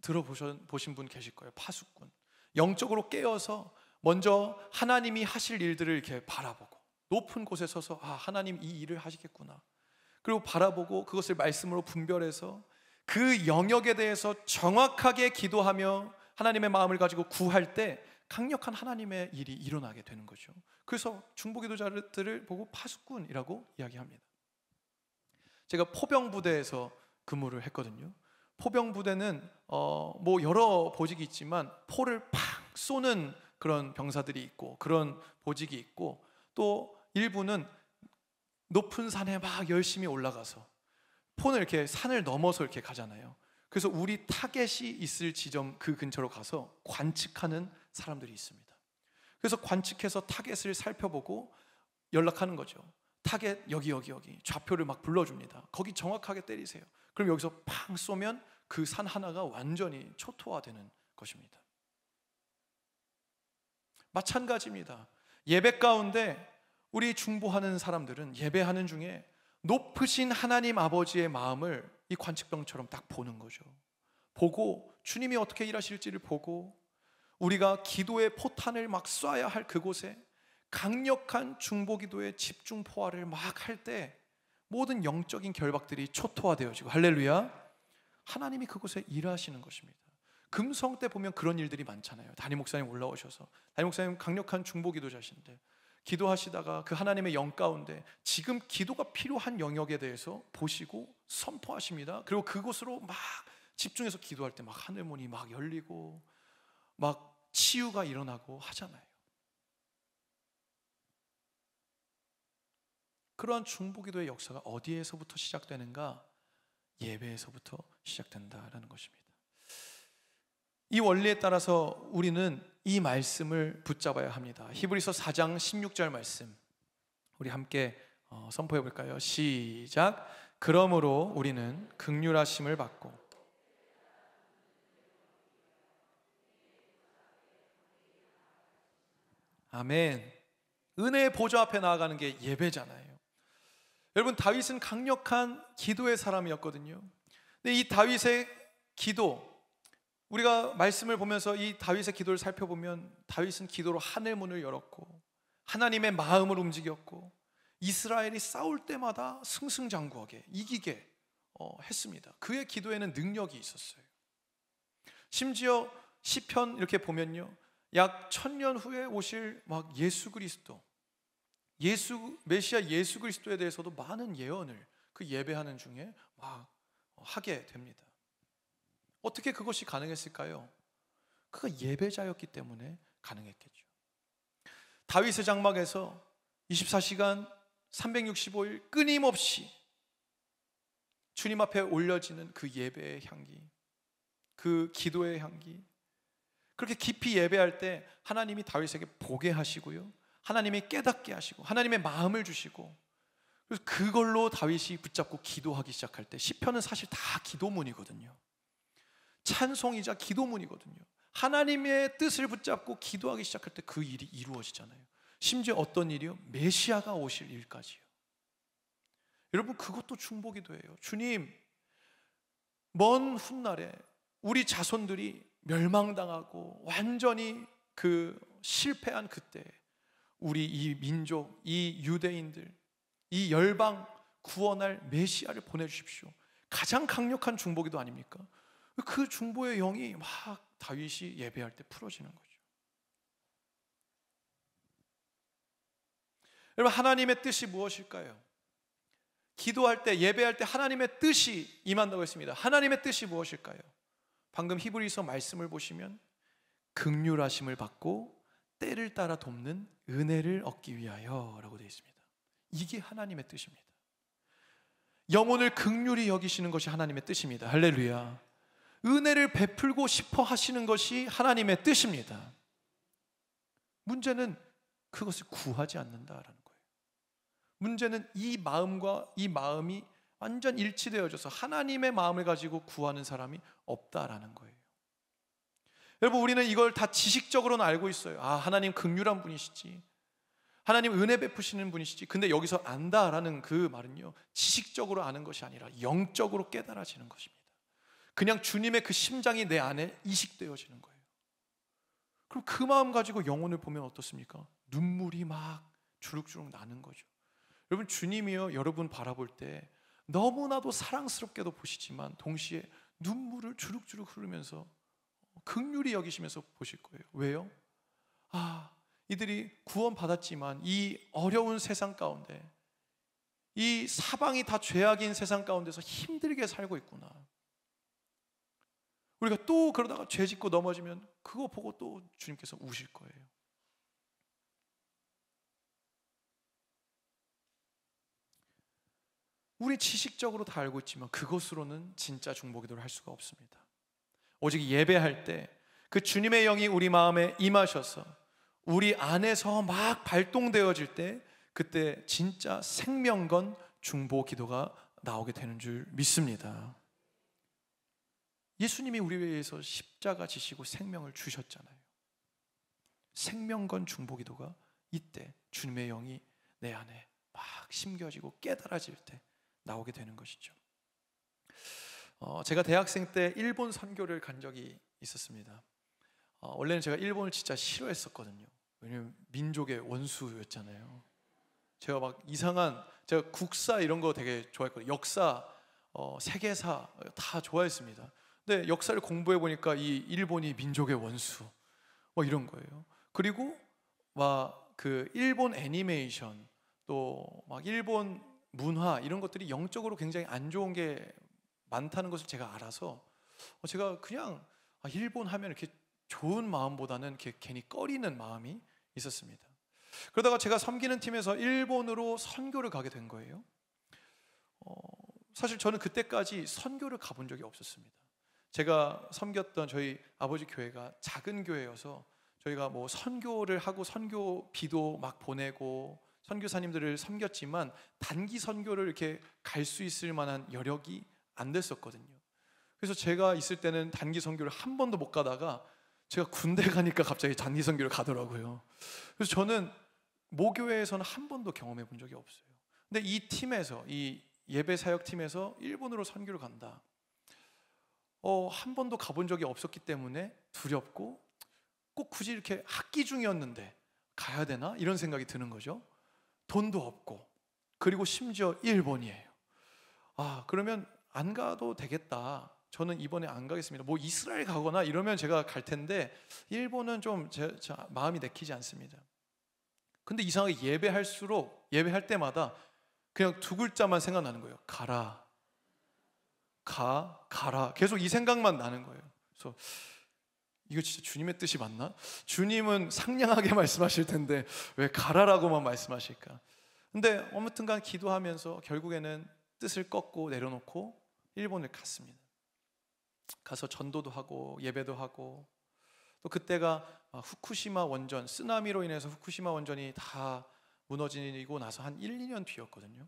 들어보신 분 계실 거예요. 파수꾼. 영적으로 깨어서 먼저 하나님이 하실 일들을 이렇게 바라보고, 높은 곳에 서서 하나님 이 일을 하시겠구나, 그리고 바라보고 그것을 말씀으로 분별해서 그 영역에 대해서 정확하게 기도하며 하나님의 마음을 가지고 구할 때 강력한 하나님의 일이 일어나게 되는 거죠. 그래서 중보기도자들을 보고 파수꾼이라고 이야기합니다. 제가 포병부대에서 근무를 했거든요. 포병부대는 뭐 여러 보직이 있지만 포를 팍 쏘는 그런 병사들이 있고, 그런 보직이 있고, 또 일부는 높은 산에 막 열심히 올라가서 포는 이렇게 산을 넘어서 이렇게 가잖아요. 그래서 우리 타겟이 있을 지점 그 근처로 가서 관측하는 사람들이 있습니다. 그래서 관측해서 타겟을 살펴보고 연락하는 거죠. 타겟 여기 좌표를 막 불러줍니다. 거기 정확하게 때리세요. 그럼 여기서 팡 쏘면 그 산 하나가 완전히 초토화되는 것입니다. 마찬가지입니다. 예배 가운데 우리 중보하는 사람들은 예배하는 중에 높으신 하나님 아버지의 마음을 이 관측병처럼 딱 보는 거죠. 보고 주님이 어떻게 일하실지를 보고, 우리가 기도의 포탄을 막 쏴야 할 그곳에 강력한 중보기도의 집중 포화를 막 할 때 모든 영적인 결박들이 초토화되어지고, 할렐루야, 하나님이 그곳에 일하시는 것입니다. 금성 때 보면 그런 일들이 많잖아요. 담임 목사님 올라오셔서, 담임 목사님 강력한 중보기도자신데 기도하시다가 그 하나님의 영 가운데 지금 기도가 필요한 영역에 대해서 보시고 선포하십니다. 그리고 그곳으로 막 집중해서 기도할 때 막 하늘문이 막 열리고 막 치유가 일어나고 하잖아요. 그러한 중보기도의 역사가 어디에서부터 시작되는가? 예배에서부터 시작된다라는 것입니다. 이 원리에 따라서 우리는 이 말씀을 붙잡아야 합니다. 히브리서 4장 16절 말씀 우리 함께 선포해 볼까요? 시작. 그러므로 우리는 긍휼하심을 받고 아멘. 은혜의 보좌 앞에 나아가는 게 예배잖아요. 여러분, 다윗은 강력한 기도의 사람이었거든요. 근데 이 다윗의 기도, 우리가 말씀을 보면서 이 다윗의 기도를 살펴보면 다윗은 기도로 하늘 문을 열었고 하나님의 마음을 움직였고 이스라엘이 싸울 때마다 승승장구하게 이기게 했습니다. 그의 기도에는 능력이 있었어요. 심지어 시편 이렇게 보면요, 약 1000년 후에 오실 막 예수 그리스도, 메시아 예수 그리스도에 대해서도 많은 예언을 그 예배하는 중에 막 하게 됩니다. 어떻게 그것이 가능했을까요? 그가 예배자였기 때문에 가능했겠죠. 다윗의 장막에서 24시간 365일 끊임없이 주님 앞에 올려지는 그 예배의 향기, 그 기도의 향기, 그렇게 깊이 예배할 때 하나님이 다윗에게 보게 하시고요, 하나님이 깨닫게 하시고 하나님의 마음을 주시고, 그래서 그걸로 다윗이 붙잡고 기도하기 시작할 때, 시편은 사실 다 기도문이거든요. 찬송이자 기도문이거든요. 하나님의 뜻을 붙잡고 기도하기 시작할 때 그 일이 이루어지잖아요. 심지어 어떤 일이요? 메시아가 오실 일까지요. 여러분, 그것도 중보기도예요. 주님, 먼 훗날에 우리 자손들이 멸망당하고 완전히 그 실패한 그때 우리 이 민족, 이 유대인들, 이 열방 구원할 메시아를 보내주십시오. 가장 강력한 중보기도 아닙니까? 그 중보의 영이 막 다윗이 예배할 때 풀어지는 거죠. 여러분, 하나님의 뜻이 무엇일까요? 기도할 때, 예배할 때 하나님의 뜻이 임한다고 했습니다. 하나님의 뜻이 무엇일까요? 방금 히브리서 말씀을 보시면 긍휼하심을 받고 때를 따라 돕는 은혜를 얻기 위하여 라고 되어 있습니다. 이게 하나님의 뜻입니다. 영혼을 긍휼히 여기시는 것이 하나님의 뜻입니다. 할렐루야. 은혜를 베풀고 싶어 하시는 것이 하나님의 뜻입니다. 문제는 그것을 구하지 않는다라는 거예요. 문제는 이 마음과 이 마음이 완전 일치되어져서 하나님의 마음을 가지고 구하는 사람이 없다라는 거예요. 여러분, 우리는 이걸 다 지식적으로는 알고 있어요. 아, 하나님 긍휼한 분이시지, 하나님 은혜 베푸시는 분이시지. 근데 여기서 안다라는 그 말은요, 지식적으로 아는 것이 아니라 영적으로 깨달아지는 것입니다. 그냥 주님의 그 심장이 내 안에 이식되어지는 거예요. 그럼 그 마음 가지고 영혼을 보면 어떻습니까? 눈물이 막 주룩주룩 나는 거죠. 여러분, 주님이요, 여러분 바라볼 때 너무나도 사랑스럽게도 보시지만 동시에 눈물을 주룩주룩 흐르면서 긍휼히 여기시면서 보실 거예요. 왜요? 아, 이들이 구원받았지만 이 어려운 세상 가운데, 이 사방이 다 죄악인 세상 가운데서 힘들게 살고 있구나. 우리가 또 그러다가 죄 짓고 넘어지면 그거 보고 또 주님께서 우실 거예요. 우리 지식적으로 다 알고 있지만 그것으로는 진짜 중보기도를 할 수가 없습니다. 오직 예배할 때 그 주님의 영이 우리 마음에 임하셔서 우리 안에서 막 발동되어질 때, 그때 진짜 생명건 중보기도가 나오게 되는 줄 믿습니다. 예수님이 우리 위해서 십자가 지시고 생명을 주셨잖아요. 생명건 중보기도가 이때 주님의 영이 내 안에 막 심겨지고 깨달아질 때 나오게 되는 것이죠. 제가 대학생 때 일본 선교를 간 적이 있었습니다. 원래는 제가 일본을 진짜 싫어했었거든요. 왜냐면 민족의 원수였잖아요. 제가 막 이상한, 제가 국사 이런 거 되게 좋아했거든요. 역사, 세계사 다 좋아했습니다. 근데 역사를 공부해 보니까 이 일본이 민족의 원수, 뭐 이런 거예요. 그리고 막 그 일본 애니메이션, 또 막 일본 문화, 이런 것들이 영적으로 굉장히 안 좋은 게 많다는 것을 제가 알아서 제가 그냥 일본 하면 이렇게 좋은 마음보다는 이렇게 괜히 꺼리는 마음이 있었습니다. 그러다가 제가 섬기는 팀에서 일본으로 선교를 가게 된 거예요. 사실 저는 그때까지 선교를 가본 적이 없었습니다. 제가 섬겼던 저희 아버지 교회가 작은 교회여서 저희가 뭐 선교를 하고 선교비도 막 보내고 선교사님들을 섬겼지만 단기 선교를 이렇게 갈 수 있을 만한 여력이 안 됐었거든요. 그래서 제가 있을 때는 단기 선교를 한 번도 못 가다가 제가 군대 가니까 갑자기 단기 선교를 가더라고요. 그래서 저는 모교회에서는 한 번도 경험해 본 적이 없어요. 근데 이 팀에서, 이 예배 사역 팀에서 일본으로 선교를 간다. 한 번도 가본 적이 없었기 때문에 두렵고 꼭 굳이 이렇게 학기 중이었는데 가야 되나? 이런 생각이 드는 거죠. 돈도 없고 그리고 심지어 일본이에요. 그러면 안 가도 되겠다. 저는 이번에 안 가겠습니다. 뭐 이스라엘 가거나 이러면 제가 갈 텐데 일본은 좀 제 마음이 내키지 않습니다. 근데 이상하게 예배할 때마다 그냥 두 글자만 생각나는 거예요. 가라. 가라. 계속 이 생각만 나는 거예요. 그래서 이거 진짜 주님의 뜻이 맞나? 주님은 상냥하게 말씀하실 텐데 왜 가라라고만 말씀하실까? 근데 아무튼간 기도하면서 결국에는 뜻을 꺾고 내려놓고 일본을 갔습니다. 가서 전도도 하고 예배도 하고, 또 그때가 후쿠시마 원전 쓰나미로 인해서 후쿠시마 원전이 다 무너지고 나서 한 1, 2년 뒤였거든요.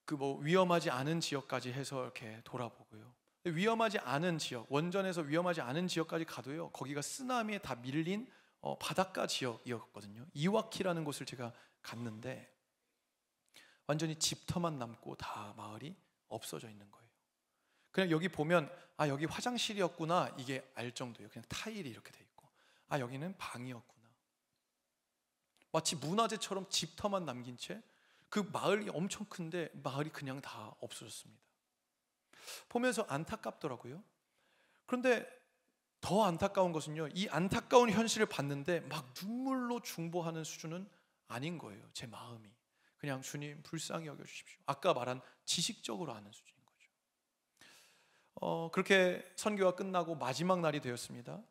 그 뭐 위험하지 않은 지역까지 해서 이렇게 돌아보고요. 위험하지 않은 지역, 원전에서 위험하지 않은 지역까지 가도요, 거기가 쓰나미에 다 밀린 바닷가 지역이었거든요. 이와키라는 곳을 제가 갔는데 완전히 집터만 남고 다 마을이 없어져 있는 거예요. 그냥 여기 보면 여기 화장실이었구나 이게 알 정도예요. 그냥 타일이 이렇게 돼 있고 여기는 방이었구나. 마치 문화재처럼 집터만 남긴 채 그 마을이 엄청 큰데 마을이 그냥 다 없어졌습니다. 보면서 안타깝더라고요. 그런데 더 안타까운 것은요, 이 안타까운 현실을 봤는데 막 눈물로 중보하는 수준은 아닌 거예요. 제 마음이 그냥 주님 불쌍히 여겨주십시오. 아까 말한 지식적으로 아는 수준인 거죠. 그렇게 선교가 끝나고 마지막 날이 되었습니다.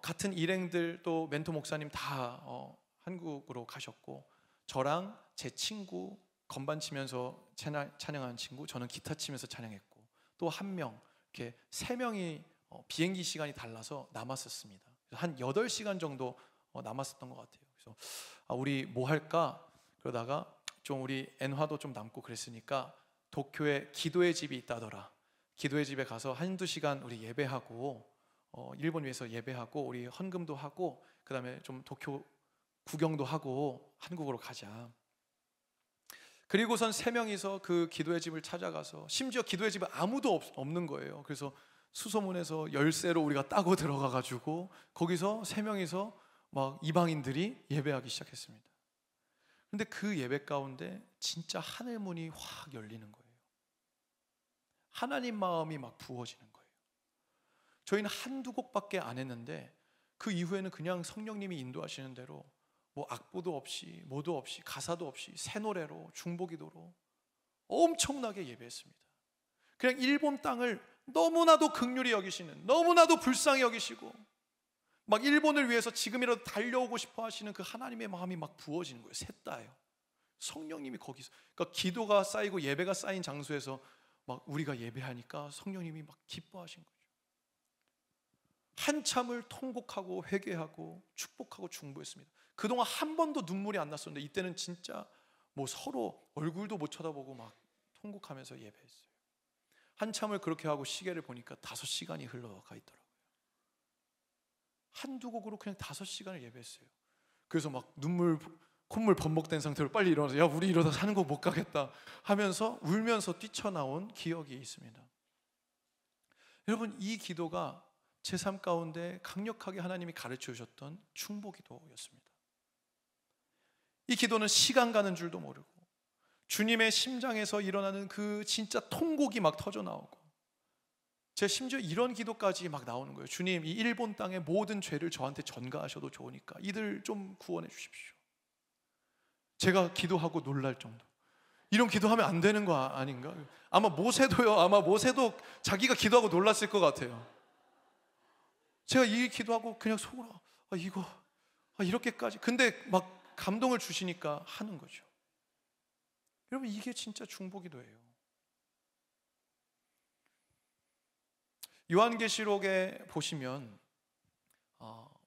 같은 일행들 또 멘토 목사님 다 한국으로 가셨고, 저랑 제 친구 건반 치면서 찬양하는 친구, 저는 기타 치면서 찬양했고, 또 한 명, 이렇게 세 명이 비행기 시간이 달라서 남았었습니다. 한 8시간 정도 남았었던 것 같아요. 그래서 우리 뭐 할까? 그러다가 좀 우리 엔화도 좀 남고 그랬으니까 도쿄에 기도의 집이 있다더라. 기도의 집에 가서 한두 시간 우리 예배하고 일본 위해서 예배하고 우리 헌금도 하고 그 다음에 좀 도쿄 구경도 하고 한국으로 가자. 그리고선 세 명이서 그 기도의 집을 찾아가서, 심지어 기도의 집에 아무도 없는 거예요. 그래서 수소문해서 열쇠로 우리가 따고 들어가가지고 거기서 세 명이서 막 이방인들이 예배하기 시작했습니다. 근데 그 예배 가운데 진짜 하늘 문이 확 열리는 거예요. 하나님 마음이 막 부어지는 거예요. 저희는 한두 곡밖에 안 했는데 그 이후에는 그냥 성령님이 인도하시는 대로 뭐 악보도 없이 뭐도 없이 가사도 없이 새 노래로 중보기도로 엄청나게 예배했습니다. 그냥 일본 땅을 너무나도 긍휼히 여기시는, 너무나도 불쌍히 여기시고 막 일본을 위해서 지금이라도 달려오고 싶어 하시는 그 하나님의 마음이 막 부어지는 거예요. 셋다예요. 성령님이 거기서, 그러니까 기도가 쌓이고 예배가 쌓인 장소에서 막 우리가 예배하니까 성령님이 막 기뻐하신 거죠. 한참을 통곡하고 회개하고 축복하고 중보했습니다. 그동안 한 번도 눈물이 안 났었는데 이때는 진짜 뭐 서로 얼굴도 못 쳐다보고 막 통곡하면서 예배했어요. 한참을 그렇게 하고 시계를 보니까 5시간이 흘러가 있더라고요. 한두 곡으로 그냥 5시간을 예배했어요. 그래서 막 콧물 범벅된 상태로 빨리 일어나서 야 우리 이러다 사는 거 못 가겠다 하면서 울면서 뛰쳐나온 기억이 있습니다. 여러분, 이 기도가 제 삶 가운데 강력하게 하나님이 가르쳐 주셨던 충보기도였습니다. 이 기도는 시간 가는 줄도 모르고 주님의 심장에서 일어나는 그 진짜 통곡이 막 터져 나오고, 제 심지어 이런 기도까지 막 나오는 거예요. 주님, 이 일본 땅의 모든 죄를 저한테 전가하셔도 좋으니까 이들 좀 구원해 주십시오. 제가 기도하고 놀랄 정도. 이런 기도하면 안 되는 거 아닌가? 아마 모세도 자기가 기도하고 놀랐을 것 같아요. 제가 이 기도하고 그냥 속으로 이렇게까지, 근데 막 감동을 주시니까 하는 거죠. 여러분, 이게 진짜 중보기도예요. 요한계시록에 보시면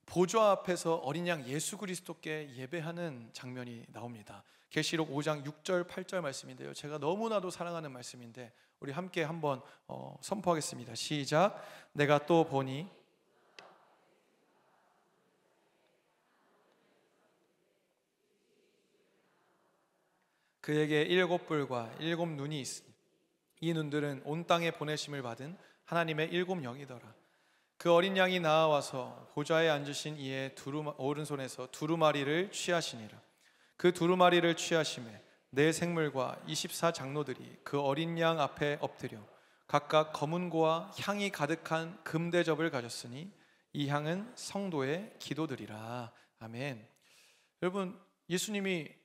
보좌 앞에서 어린 양 예수 그리스도께 예배하는 장면이 나옵니다. 계시록 5장 6절 8절 말씀인데요, 제가 너무나도 사랑하는 말씀인데 우리 함께 한번 선포하겠습니다. 시작. 내가 또 보니 그에게 7뿔과 7눈이 있으니 이 눈들은 온 땅에 보내심을 받은 하나님의 7 영이더라. 그 어린 양이 나아와서 보좌에 앉으신 이의 오른손에서 두루마리를 취하시니라. 그 두루마리를 취하심에 네 생물과 24장로들이 그 어린 양 앞에 엎드려 각각 검은 고와 향이 가득한 금대접을 가졌으니 이 향은 성도의 기도들이라. 아멘. 여러분, 예수님이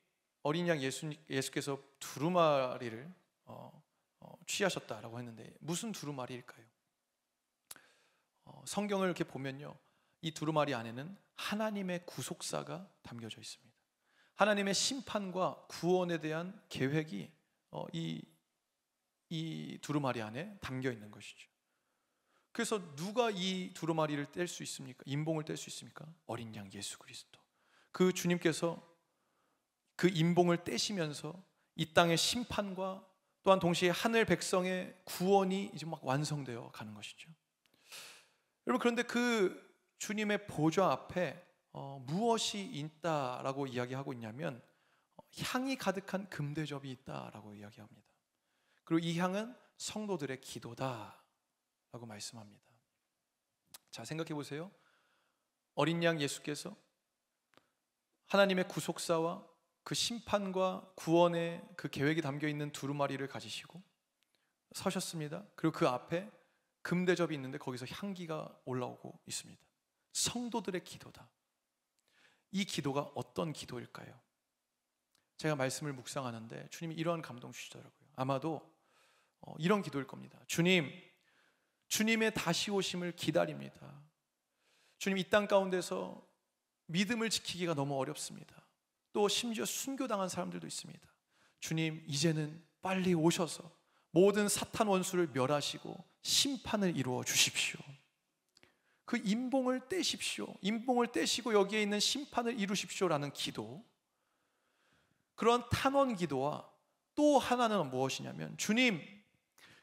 어린 양 예수께서 두루마리를 취하셨다라고 했는데 무슨 두루마리일까요? 성경을 이렇게 보면요, 이 두루마리 안에는 하나님의 구속사가 담겨져 있습니다. 하나님의 심판과 구원에 대한 계획이 이 두루마리 안에 담겨 있는 것이죠. 그래서 누가 이 두루마리를 뗄 수 있습니까? 인봉을 뗄 수 있습니까? 어린 양 예수 그리스도. 그 주님께서 그 인봉을 떼시면서 이 땅의 심판과 또한 동시에 하늘 백성의 구원이 이제 막 완성되어 가는 것이죠. 여러분, 그런데 그 주님의 보좌 앞에 무엇이 있다라고 이야기하고 있냐면 향이 가득한 금대접이 있다라고 이야기합니다. 그리고 이 향은 성도들의 기도다라고 말씀합니다. 자, 생각해 보세요. 어린 양 예수께서 하나님의 구속사와 그 심판과 구원의 그 계획이 담겨 있는 두루마리를 가지시고 서셨습니다. 그리고 그 앞에 금대접이 있는데 거기서 향기가 올라오고 있습니다. 성도들의 기도다. 이 기도가 어떤 기도일까요? 제가 말씀을 묵상하는데 주님이 이러한 감동 주시더라고요. 아마도 이런 기도일 겁니다. 주님의 다시 오심을 기다립니다. 주님, 이 땅 가운데서 믿음을 지키기가 너무 어렵습니다. 또 심지어 순교당한 사람들도 있습니다. 주님, 이제는 빨리 오셔서 모든 사탄 원수를 멸하시고 심판을 이루어 주십시오. 그 인봉을 떼십시오. 인봉을 떼시고 여기에 있는 심판을 이루십시오라는 기도, 그런 탄원 기도와 또 하나는 무엇이냐면, 주님,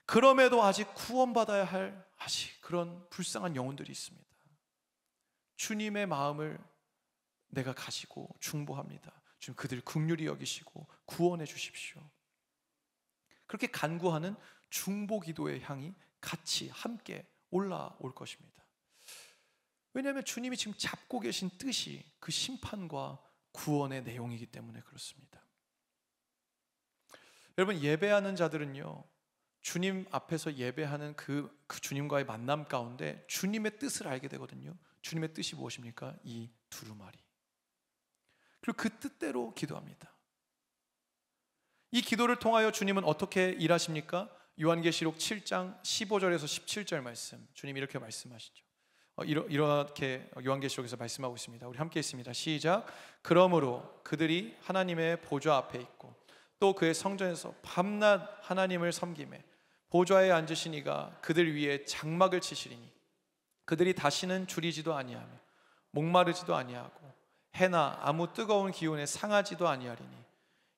그럼에도 아직 구원받아야 할 아직 그런 불쌍한 영혼들이 있습니다. 주님의 마음을 내가 가지고 중보합니다. 주님, 그들 긍휼히 여기시고 구원해 주십시오. 그렇게 간구하는 중보 기도의 향이 같이 함께 올라올 것입니다. 왜냐하면 주님이 지금 잡고 계신 뜻이 그 심판과 구원의 내용이기 때문에 그렇습니다. 여러분, 예배하는 자들은요, 주님 앞에서 예배하는 그 주님과의 만남 가운데 주님의 뜻을 알게 되거든요. 주님의 뜻이 무엇입니까? 이 두루마리. 그리고 그 뜻대로 기도합니다. 이 기도를 통하여 주님은 어떻게 일하십니까? 요한계시록 7장 15절에서 17절 말씀, 주님 이렇게 말씀하시죠. 이렇게 요한계시록에서 말씀하고 있습니다. 우리 함께 있습니다. 시작. 그러므로 그들이 하나님의 보좌 앞에 있고 또 그의 성전에서 밤낮 하나님을 섬기매 보좌에 앉으신 이가 그들 위에 장막을 치시리니 그들이 다시는 줄이지도 아니하며 목마르지도 아니하고 해나 아무 뜨거운 기운에 상하지도 아니하리니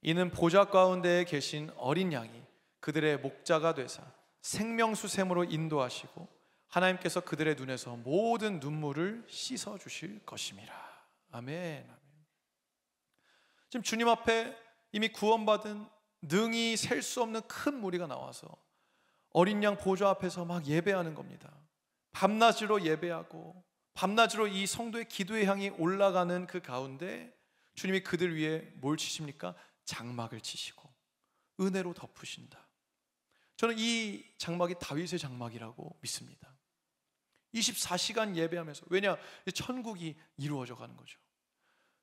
이는 보좌 가운데에 계신 어린 양이 그들의 목자가 되사 생명수샘으로 인도하시고 하나님께서 그들의 눈에서 모든 눈물을 씻어 주실 것임이라. 아멘. 지금 주님 앞에 이미 구원받은 능히 셀 수 없는 큰 무리가 나와서 어린 양 보좌 앞에서 막 예배하는 겁니다. 밤낮으로 예배하고 밤낮으로 이 성도의 기도의 향이 올라가는 그 가운데 주님이 그들 위에 뭘 치십니까? 장막을 치시고 은혜로 덮으신다. 저는 이 장막이 다윗의 장막이라고 믿습니다. 24시간 예배하면서, 왜냐? 천국이 이루어져 가는 거죠.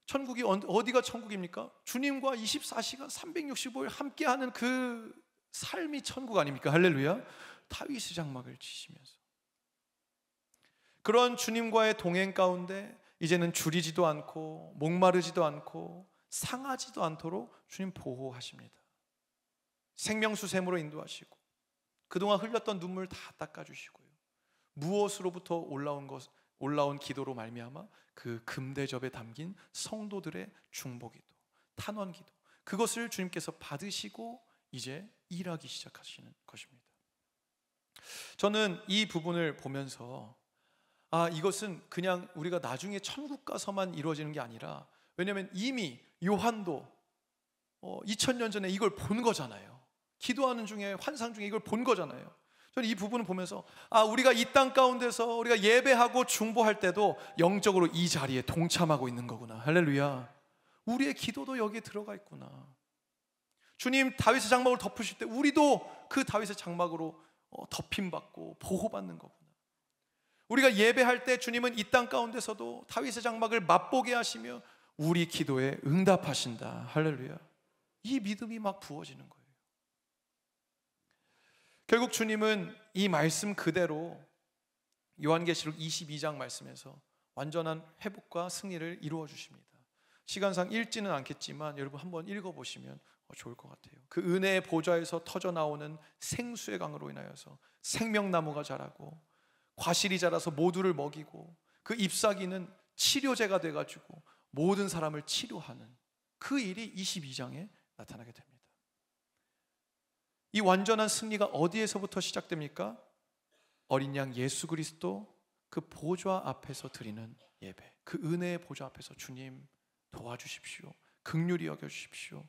천국이 어디가 천국입니까? 주님과 24시간 365일 함께하는 그 삶이 천국 아닙니까? 할렐루야. 다윗의 장막을 치시면서 그런 주님과의 동행 가운데 이제는 줄이지도 않고 목마르지도 않고 상하지도 않도록 주님 보호하십니다. 생명수샘으로 인도하시고 그동안 흘렸던 눈물 다 닦아주시고요. 무엇으로부터 올라온 기도로 말미암아 그 금대접에 담긴 성도들의 중보기도, 탄원기도, 그것을 주님께서 받으시고 이제 일하기 시작하시는 것입니다. 저는 이 부분을 보면서 이것은 그냥 우리가 나중에 천국 가서만 이루어지는 게 아니라, 왜냐하면 이미 요한도 2000년 전에 이걸 본 거잖아요. 기도하는 중에, 환상 중에 이걸 본 거잖아요. 저는 이 부분을 보면서 우리가 이 땅 가운데서 우리가 예배하고 중보할 때도 영적으로 이 자리에 동참하고 있는 거구나. 할렐루야. 우리의 기도도 여기에 들어가 있구나. 주님 다윗의 장막을 덮으실 때 우리도 그 다윗의 장막으로 덮임받고 보호받는 거구나. 우리가 예배할 때 주님은 이 땅 가운데서도 다윗의 장막을 맛보게 하시며 우리 기도에 응답하신다. 할렐루야. 이 믿음이 막 부어지는 거예요. 결국 주님은 이 말씀 그대로 요한계시록 22장 말씀에서 완전한 회복과 승리를 이루어 주십니다. 시간상 읽지는 않겠지만 여러분 한번 읽어보시면 좋을 것 같아요. 그 은혜의 보좌에서 터져 나오는 생수의 강으로 인하여서 생명나무가 자라고 과실이 자라서 모두를 먹이고 그 잎사귀는 치료제가 돼가지고 모든 사람을 치료하는 그 일이 22장에 나타나게 됩니다. 이 완전한 승리가 어디에서부터 시작됩니까? 어린 양 예수 그리스도 그 보좌 앞에서 드리는 예배, 그 은혜의 보좌 앞에서 주님 도와주십시오, 긍휼히 여겨주십시오,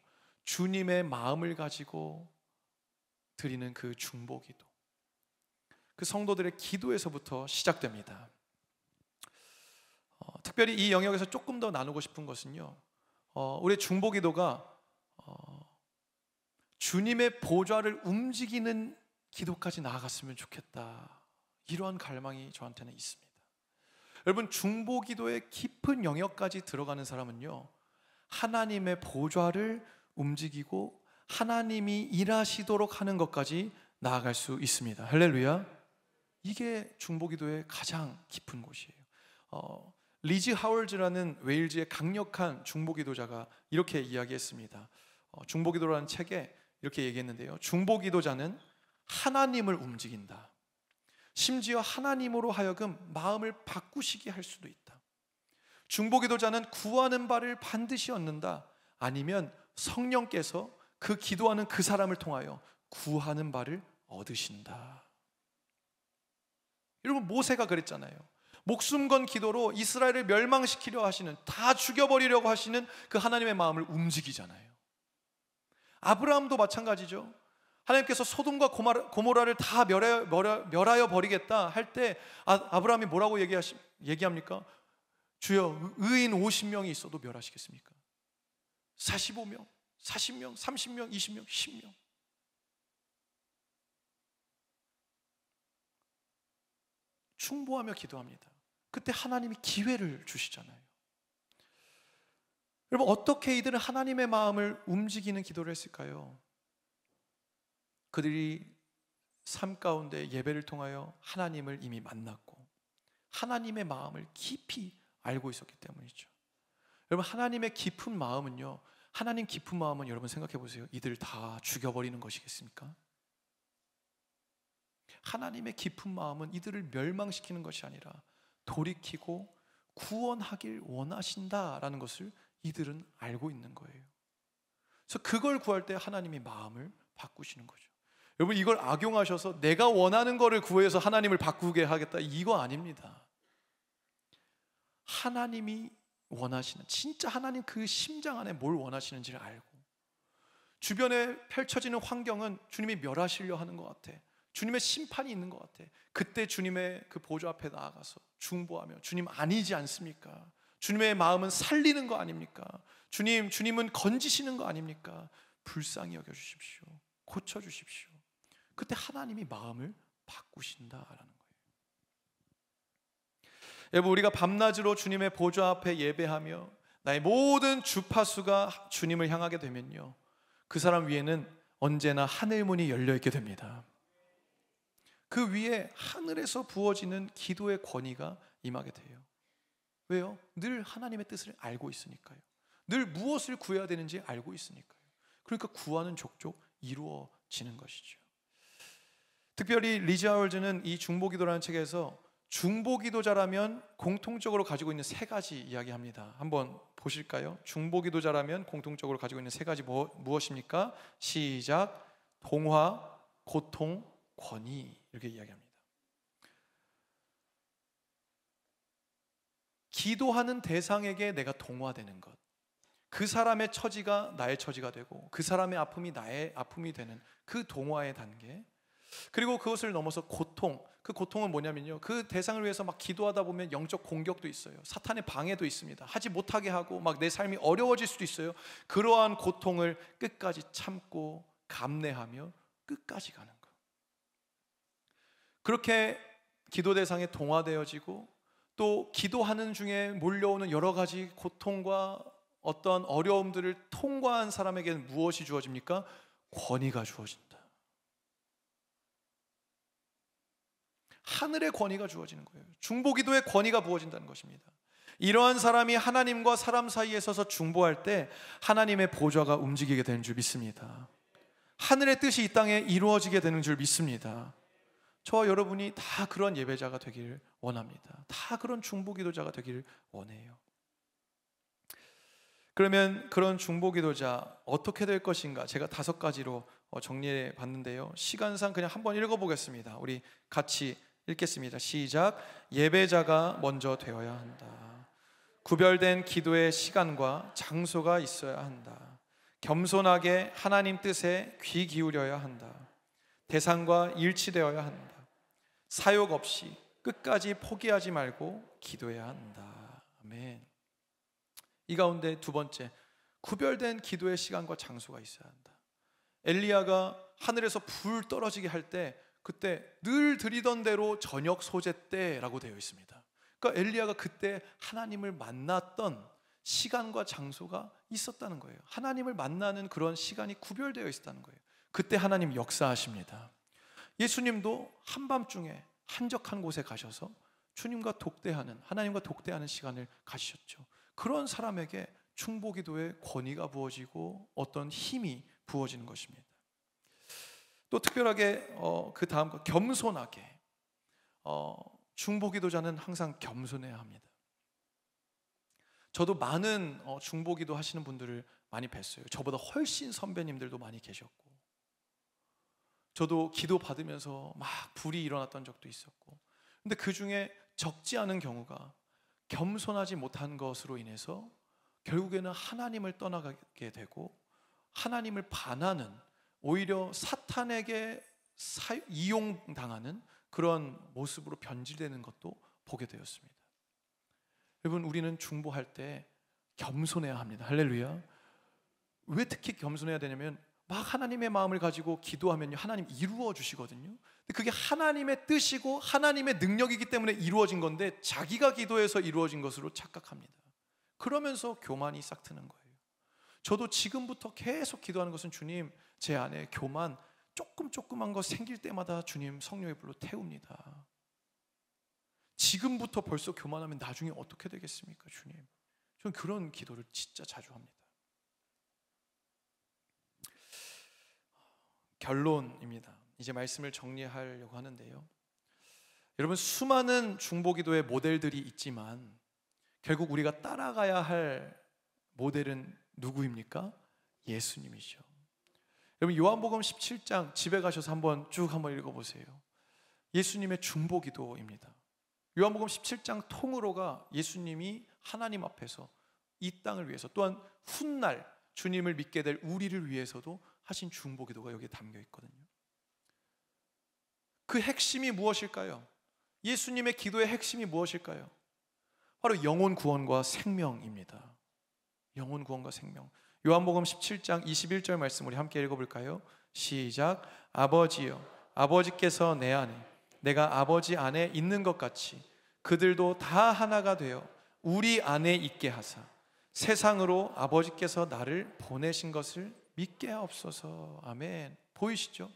주님의 마음을 가지고 드리는 그 중보기도, 그 성도들의 기도에서부터 시작됩니다. 특별히 이 영역에서 조금 더 나누고 싶은 것은요, 우리의 중보기도가 주님의 보좌를 움직이는 기도까지 나아갔으면 좋겠다, 이러한 갈망이 저한테는 있습니다. 여러분, 중보기도의 깊은 영역까지 들어가는 사람은요, 하나님의 보좌를 움직이고 하나님이 일하시도록 하는 것까지 나아갈 수 있습니다. 할렐루야. 이게 중보기도의 가장 깊은 곳이에요. 리즈 하월즈라는 웨일즈의 강력한 중보기도자가 이렇게 이야기했습니다. 중보기도라는 책에 이렇게 얘기했는데요, 중보기도자는 하나님을 움직인다. 심지어 하나님으로 하여금 마음을 바꾸시게 할 수도 있다. 중보기도자는 구하는 바를 반드시 얻는다. 아니면 성령께서 그 기도하는 그 사람을 통하여 구하는 바를 얻으신다. 여러분, 모세가 그랬잖아요. 목숨 건 기도로 이스라엘을 멸망시키려 하시는, 다 죽여버리려고 하시는 그 하나님의 마음을 움직이잖아요. 아브라함도 마찬가지죠. 하나님께서 소돔과 고모라를 다 멸하여 버리겠다 할 때 아브라함이 뭐라고 얘기합니까? 주여, 의인 50명이 있어도 멸하시겠습니까? 45명, 40명, 30명, 20명, 10명. 충보하며 기도합니다. 그때 하나님이 기회를 주시잖아요. 여러분, 어떻게 이들은 하나님의 마음을 움직이는 기도를 했을까요? 그들이 삶 가운데 예배를 통하여 하나님을 이미 만났고 하나님의 마음을 깊이 알고 있었기 때문이죠. 여러분, 하나님의 깊은 마음은요, 하나님 깊은 마음은 여러분 생각해 보세요. 이들 다 죽여버리는 것이겠습니까? 하나님의 깊은 마음은 이들을 멸망시키는 것이 아니라 돌이키고 구원하길 원하신다라는 것을 이들은 알고 있는 거예요. 그래서 그걸 구할 때 하나님이 마음을 바꾸시는 거죠. 여러분, 이걸 악용하셔서 내가 원하는 거를 구해서 하나님을 바꾸게 하겠다, 이거 아닙니다. 하나님이 원하시는, 진짜 하나님 그 심장 안에 뭘 원하시는지를 알고, 주변에 펼쳐지는 환경은 주님이 멸하시려 하는 것 같아, 주님의 심판이 있는 것 같아. 그때 주님의 그 보좌 앞에 나아가서 중보하며, 주님 아니지 않습니까? 주님의 마음은 살리는 거 아닙니까? 주님은 건지시는 거 아닙니까? 불쌍히 여겨주십시오, 고쳐주십시오. 그때 하나님이 마음을 바꾸신다라는 거예요. 여러분, 우리가 밤낮으로 주님의 보좌 앞에 예배하며 나의 모든 주파수가 주님을 향하게 되면요, 그 사람 위에는 언제나 하늘문이 열려있게 됩니다. 그 위에 하늘에서 부어지는 기도의 권위가 임하게 돼요. 왜요? 늘 하나님의 뜻을 알고 있으니까요. 늘 무엇을 구해야 되는지 알고 있으니까요. 그러니까 구하는 족족 이루어지는 이루어지는 것이죠. 특별히 리즈 하월즈는 이 중보기도라는 책에서 중보기도자라면 공통적으로 가지고 있는 세 가지 이야기합니다. 한번 보실까요? 중보기도자라면 공통적으로 가지고 있는 세 가지 무엇입니까? 시작. 동화, 고통, 권위. 이렇게 이야기합니다. 기도하는 대상에게 내가 동화되는 것, 그 사람의 처지가 나의 처지가 되고 그 사람의 아픔이 나의 아픔이 되는 그 동화의 단계, 그리고 그것을 넘어서 고통, 그 고통은 뭐냐면요, 그 대상을 위해서 막 기도하다 보면 영적 공격도 있어요. 사탄의 방해도 있습니다. 하지 못하게 하고 막 내 삶이 어려워질 수도 있어요. 그러한 고통을 끝까지 참고 감내하며 끝까지 가는 것. 그렇게 기도 대상에 동화되어지고 또 기도하는 중에 몰려오는 여러 가지 고통과 어떤 어려움들을 통과한 사람에게는 무엇이 주어집니까? 권위가 주어진다. 하늘의 권위가 주어지는 거예요. 중보기도의 권위가 부어진다는 것입니다. 이러한 사람이 하나님과 사람 사이에 서서 중보할 때 하나님의 보좌가 움직이게 되는 줄 믿습니다. 하늘의 뜻이 이 땅에 이루어지게 되는 줄 믿습니다. 저와 여러분이 다 그런 예배자가 되기를 원합니다. 다 그런 중보기도자가 되기를 원해요. 그러면 그런 중보기도자 어떻게 될 것인가? 제가 5가지로 정리해 봤는데요, 시간상 그냥 한번 읽어보겠습니다. 우리 같이 읽겠습니다. 시작. 예배자가 먼저 되어야 한다. 구별된 기도의 시간과 장소가 있어야 한다. 겸손하게 하나님 뜻에 귀 기울여야 한다. 대상과 일치되어야 한다. 사욕 없이 끝까지 포기하지 말고 기도해야 한다. 아멘. 이 가운데 두 번째, 구별된 기도의 시간과 장소가 있어야 한다. 엘리야가 하늘에서 불 떨어지게 할 때 그때 늘 드리던 대로 저녁 소재 때라고 되어 있습니다. 그러니까 엘리야가 그때 하나님을 만났던 시간과 장소가 있었다는 거예요. 하나님을 만나는 그런 시간이 구별되어 있었다는 거예요. 그때 하나님 역사하십니다. 예수님도 한밤중에 한적한 곳에 가셔서 주님과 독대하는, 하나님과 독대하는 시간을 가지셨죠. 그런 사람에게 중보기도의 권위가 부어지고 어떤 힘이 부어지는 것입니다. 또 특별하게 그 다음 거, 겸손하게. 중보기도자는 항상 겸손해야 합니다. 저도 많은 중보기도 하시는 분들을 많이 뵀어요. 저보다 훨씬 선배님들도 많이 계셨고, 저도 기도 받으면서 막 불이 일어났던 적도 있었고, 근데 그 중에 적지 않은 경우가 겸손하지 못한 것으로 인해서 결국에는 하나님을 떠나가게 되고 하나님을 반하는, 오히려 사탄에게 이용당하는 그런 모습으로 변질되는 것도 보게 되었습니다. 여러분, 우리는 중보할 때 겸손해야 합니다. 할렐루야. 왜 특히 겸손해야 되냐면 막 하나님의 마음을 가지고 기도하면요, 하나님 이루어 주시거든요. 근데 그게 하나님의 뜻이고 하나님의 능력이기 때문에 이루어진 건데 자기가 기도해서 이루어진 것으로 착각합니다. 그러면서 교만이 싹트는 거예요. 저도 지금부터 계속 기도하는 것은, 주님, 제 안에 교만 조금한 거 생길 때마다 주님 성령의 불로 태웁니다. 지금부터 벌써 교만하면 나중에 어떻게 되겠습니까, 주님? 저는 그런 기도를 진짜 자주 합니다. 결론입니다. 이제 말씀을 정리하려고 하는데요, 여러분, 수많은 중보기도의 모델들이 있지만 결국 우리가 따라가야 할 모델은 누구입니까? 예수님이죠. 여러분, 요한복음 17장 집에 가셔서 한번 읽어보세요. 예수님의 중보기도입니다. 요한복음 17장 통으로가 예수님이 하나님 앞에서 이 땅을 위해서, 또한 훗날 주님을 믿게 될 우리를 위해서도 하신 중보기도가 여기에 담겨 있거든요. 그 핵심이 무엇일까요? 예수님의 기도의 핵심이 무엇일까요? 바로 영혼 구원과 생명입니다. 영혼 구원과 생명. 요한복음 17장 21절 말씀 우리 함께 읽어볼까요? 시작. 아버지여, 아버지께서 내 안에, 내가 아버지 안에 있는 것 같이 그들도 다 하나가 되어 우리 안에 있게 하사 세상으로 아버지께서 나를 보내신 것을 믿게 하옵소서. 아멘. 보이시죠?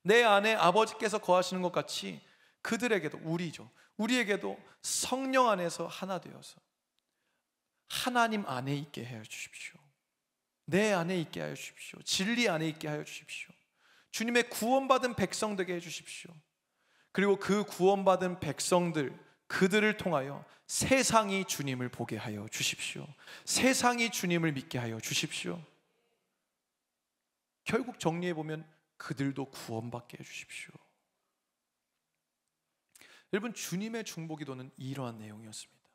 내 안에 아버지께서 거하시는 것 같이 그들에게도, 우리에게도 성령 안에서 하나 되어서 하나님 안에 있게 하여 주십시오. 내 안에 있게 하여 주십시오. 진리 안에 있게 하여 주십시오. 주님의 구원받은 백성 되게 해주십시오. 그리고 그 구원받은 백성들, 그들을 통하여 세상이 주님을 보게 하여 주십시오. 세상이 주님을 믿게 하여 주십시오. 결국 정리해보면 그들도 구원받게 해주십시오. 여러분, 주님의 중보기도는 이러한 내용이었습니다.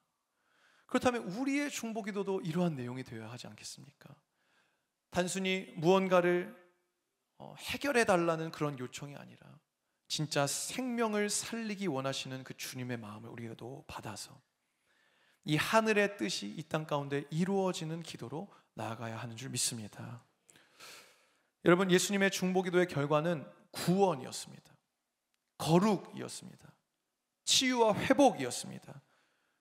그렇다면 우리의 중보기도도 이러한 내용이 되어야 하지 않겠습니까? 단순히 무언가를 해결해달라는 그런 요청이 아니라 진짜 생명을 살리기 원하시는 그 주님의 마음을 우리도 받아서 이 하늘의 뜻이 이 땅 가운데 이루어지는 기도로 나아가야 하는 줄 믿습니다. 여러분, 예수님의 중보기도의 결과는 구원이었습니다. 거룩이었습니다. 치유와 회복이었습니다.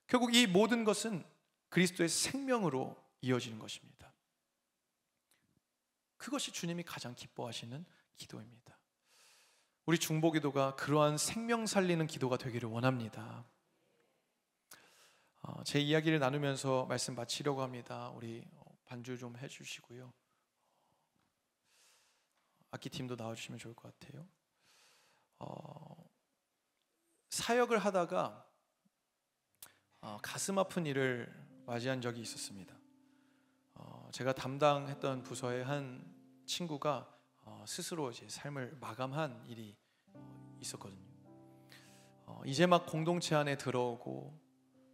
결국 이 모든 것은 그리스도의 생명으로 이어지는 것입니다. 그것이 주님이 가장 기뻐하시는 기도입니다. 우리 중보기도가 그러한 생명 살리는 기도가 되기를 원합니다. 제 이야기를 나누면서 말씀 마치려고 합니다. 우리 반주 좀 해주시고요. 악기팀도 나와주시면 좋을 것 같아요. 사역을 하다가 가슴 아픈 일을 맞이한 적이 있었습니다. 제가 담당했던 부서의 한 친구가 스스로 이제 삶을 마감한 일이 있었거든요. 이제 막 공동체 안에 들어오고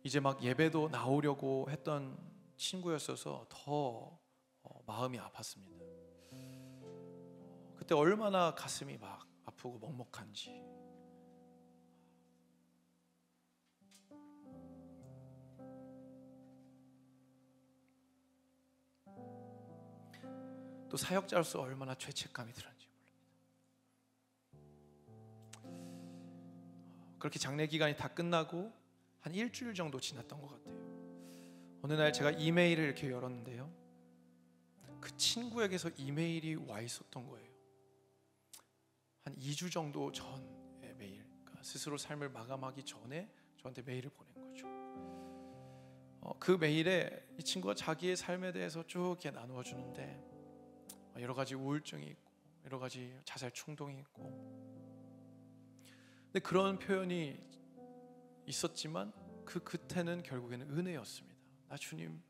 이제 막 예배도 나오려고 했던 친구였어서 더 마음이 아팠습니다. 그때 얼마나 가슴이 막 아프고 먹먹한지. 또 사역자로서 얼마나 죄책감이 들었는지 모릅니다. 그렇게 장례 기간이 다 끝나고 한 일주일 정도 지났던 것 같아요. 어느 날 제가 이메일을 이렇게 열었는데요, 그 친구에게서 이메일이 와 있었던 거예요. 한 2주 정도 전의 메일. 그러니까 스스로 삶을 마감하기 전에 저한테 메일을 보낸 거죠. 그 메일에 이 친구가 자기의 삶에 대해서 쭉 이렇게 나누어 주는데 여러 가지 우울증이 있고 여러 가지 자살 충동이 있고, 근데 그런 표현이 있었지만 그 끝에는 결국에는 은혜였습니다. 나 주님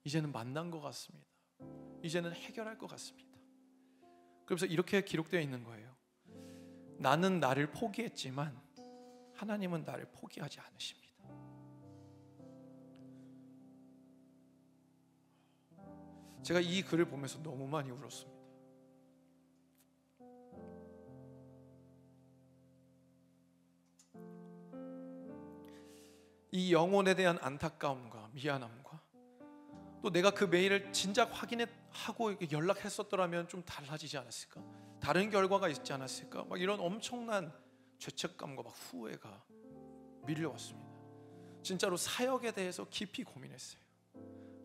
이제는 만난 것 같습니다. 이제는 해결할 것 같습니다. 그래서 이렇게 기록되어 있는 거예요. 나는 나를 포기했지만 하나님은 나를 포기하지 않으십니다. 제가 이 글을 보면서 너무 많이 울었습니다. 이 영혼에 대한 안타까움과 미안함과 또 내가 그 메일을 진작 확인하고 연락했었더라면 좀 달라지지 않았을까? 다른 결과가 있지 않았을까? 막 이런 엄청난 죄책감과 막 후회가 밀려왔습니다. 진짜로 사역에 대해서 깊이 고민했어요.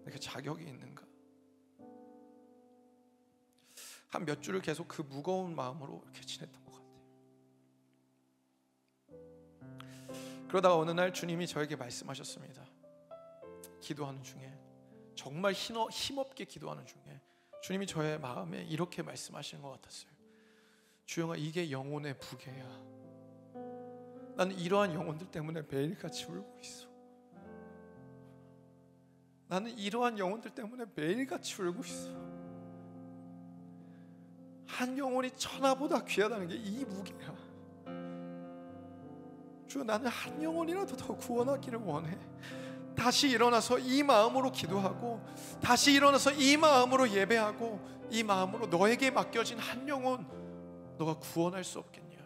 내가 자격이 있는가? 한 몇 주를 계속 그 무거운 마음으로 이렇게 지냈던 것 같아요. 그러다가 어느 날 주님이 저에게 말씀하셨습니다. 기도하는 중에, 정말 힘없게 기도하는 중에 주님이 저의 마음에 이렇게 말씀하시는 것 같았어요. 주영아, 이게 영혼의 부계야. 나는 이러한 영혼들 때문에 매일같이 울고 있어. 나는 이러한 영혼들 때문에 매일같이 울고 있어. 한 영혼이 천하보다 귀하다는 게 이 무게야. 주, 나는 한 영혼이라도 더 구원하기를 원해. 다시 일어나서 이 마음으로 기도하고, 다시 일어나서 이 마음으로 예배하고, 이 마음으로 너에게 맡겨진 한 영혼 너가 구원할 수 없겠냐?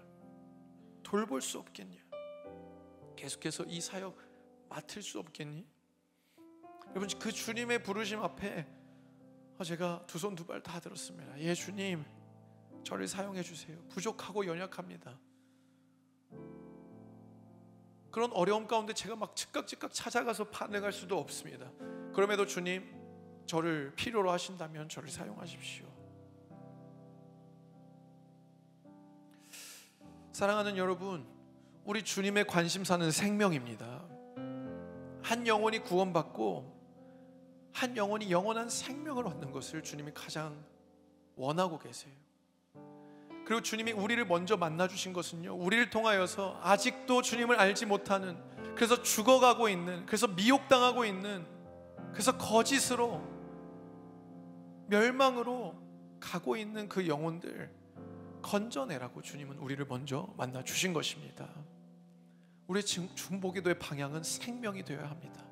돌볼 수 없겠냐? 계속해서 이 사역 맡을 수 없겠니? 여러분, 그 주님의 부르심 앞에 제가 두 손 두 발 다 들었습니다. 예, 주님, 저를 사용해 주세요. 부족하고 연약합니다. 그런 어려움 가운데 제가 막 즉각 찾아가서 반응할 수도 없습니다. 그럼에도 주님, 저를 필요로 하신다면 저를 사용하십시오. 사랑하는 여러분, 우리 주님의 관심사는 생명입니다. 한 영혼이 구원받고 한 영혼이 영원한 생명을 얻는 것을 주님이 가장 원하고 계세요. 그리고 주님이 우리를 먼저 만나 주신 것은요, 우리를 통하여서 아직도 주님을 알지 못하는, 그래서 죽어가고 있는, 그래서 미혹당하고 있는, 그래서 거짓으로 멸망으로 가고 있는 그 영혼들 건져내라고 주님은 우리를 먼저 만나 주신 것입니다. 우리의 중보기도의 방향은 생명이 되어야 합니다.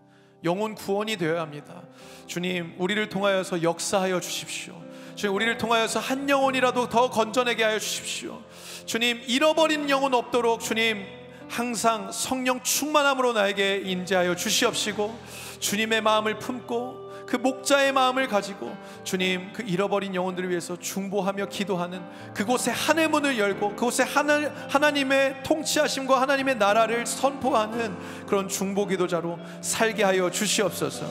영혼 구원이 되어야 합니다. 주님, 우리를 통하여서 역사하여 주십시오. 주님, 우리를 통하여서 한 영혼이라도 더 건져내게 하여 주십시오. 주님, 잃어버린 영혼 없도록 주님 항상 성령 충만함으로 나에게 임재하여 주시옵시고, 주님의 마음을 품고 그 목자의 마음을 가지고 주님, 그 잃어버린 영혼들을 위해서 중보하며 기도하는 그곳에 하늘 문을 열고 그곳에 하나님의 통치하심과 하나님의 나라를 선포하는 그런 중보 기도자로 살게 하여 주시옵소서.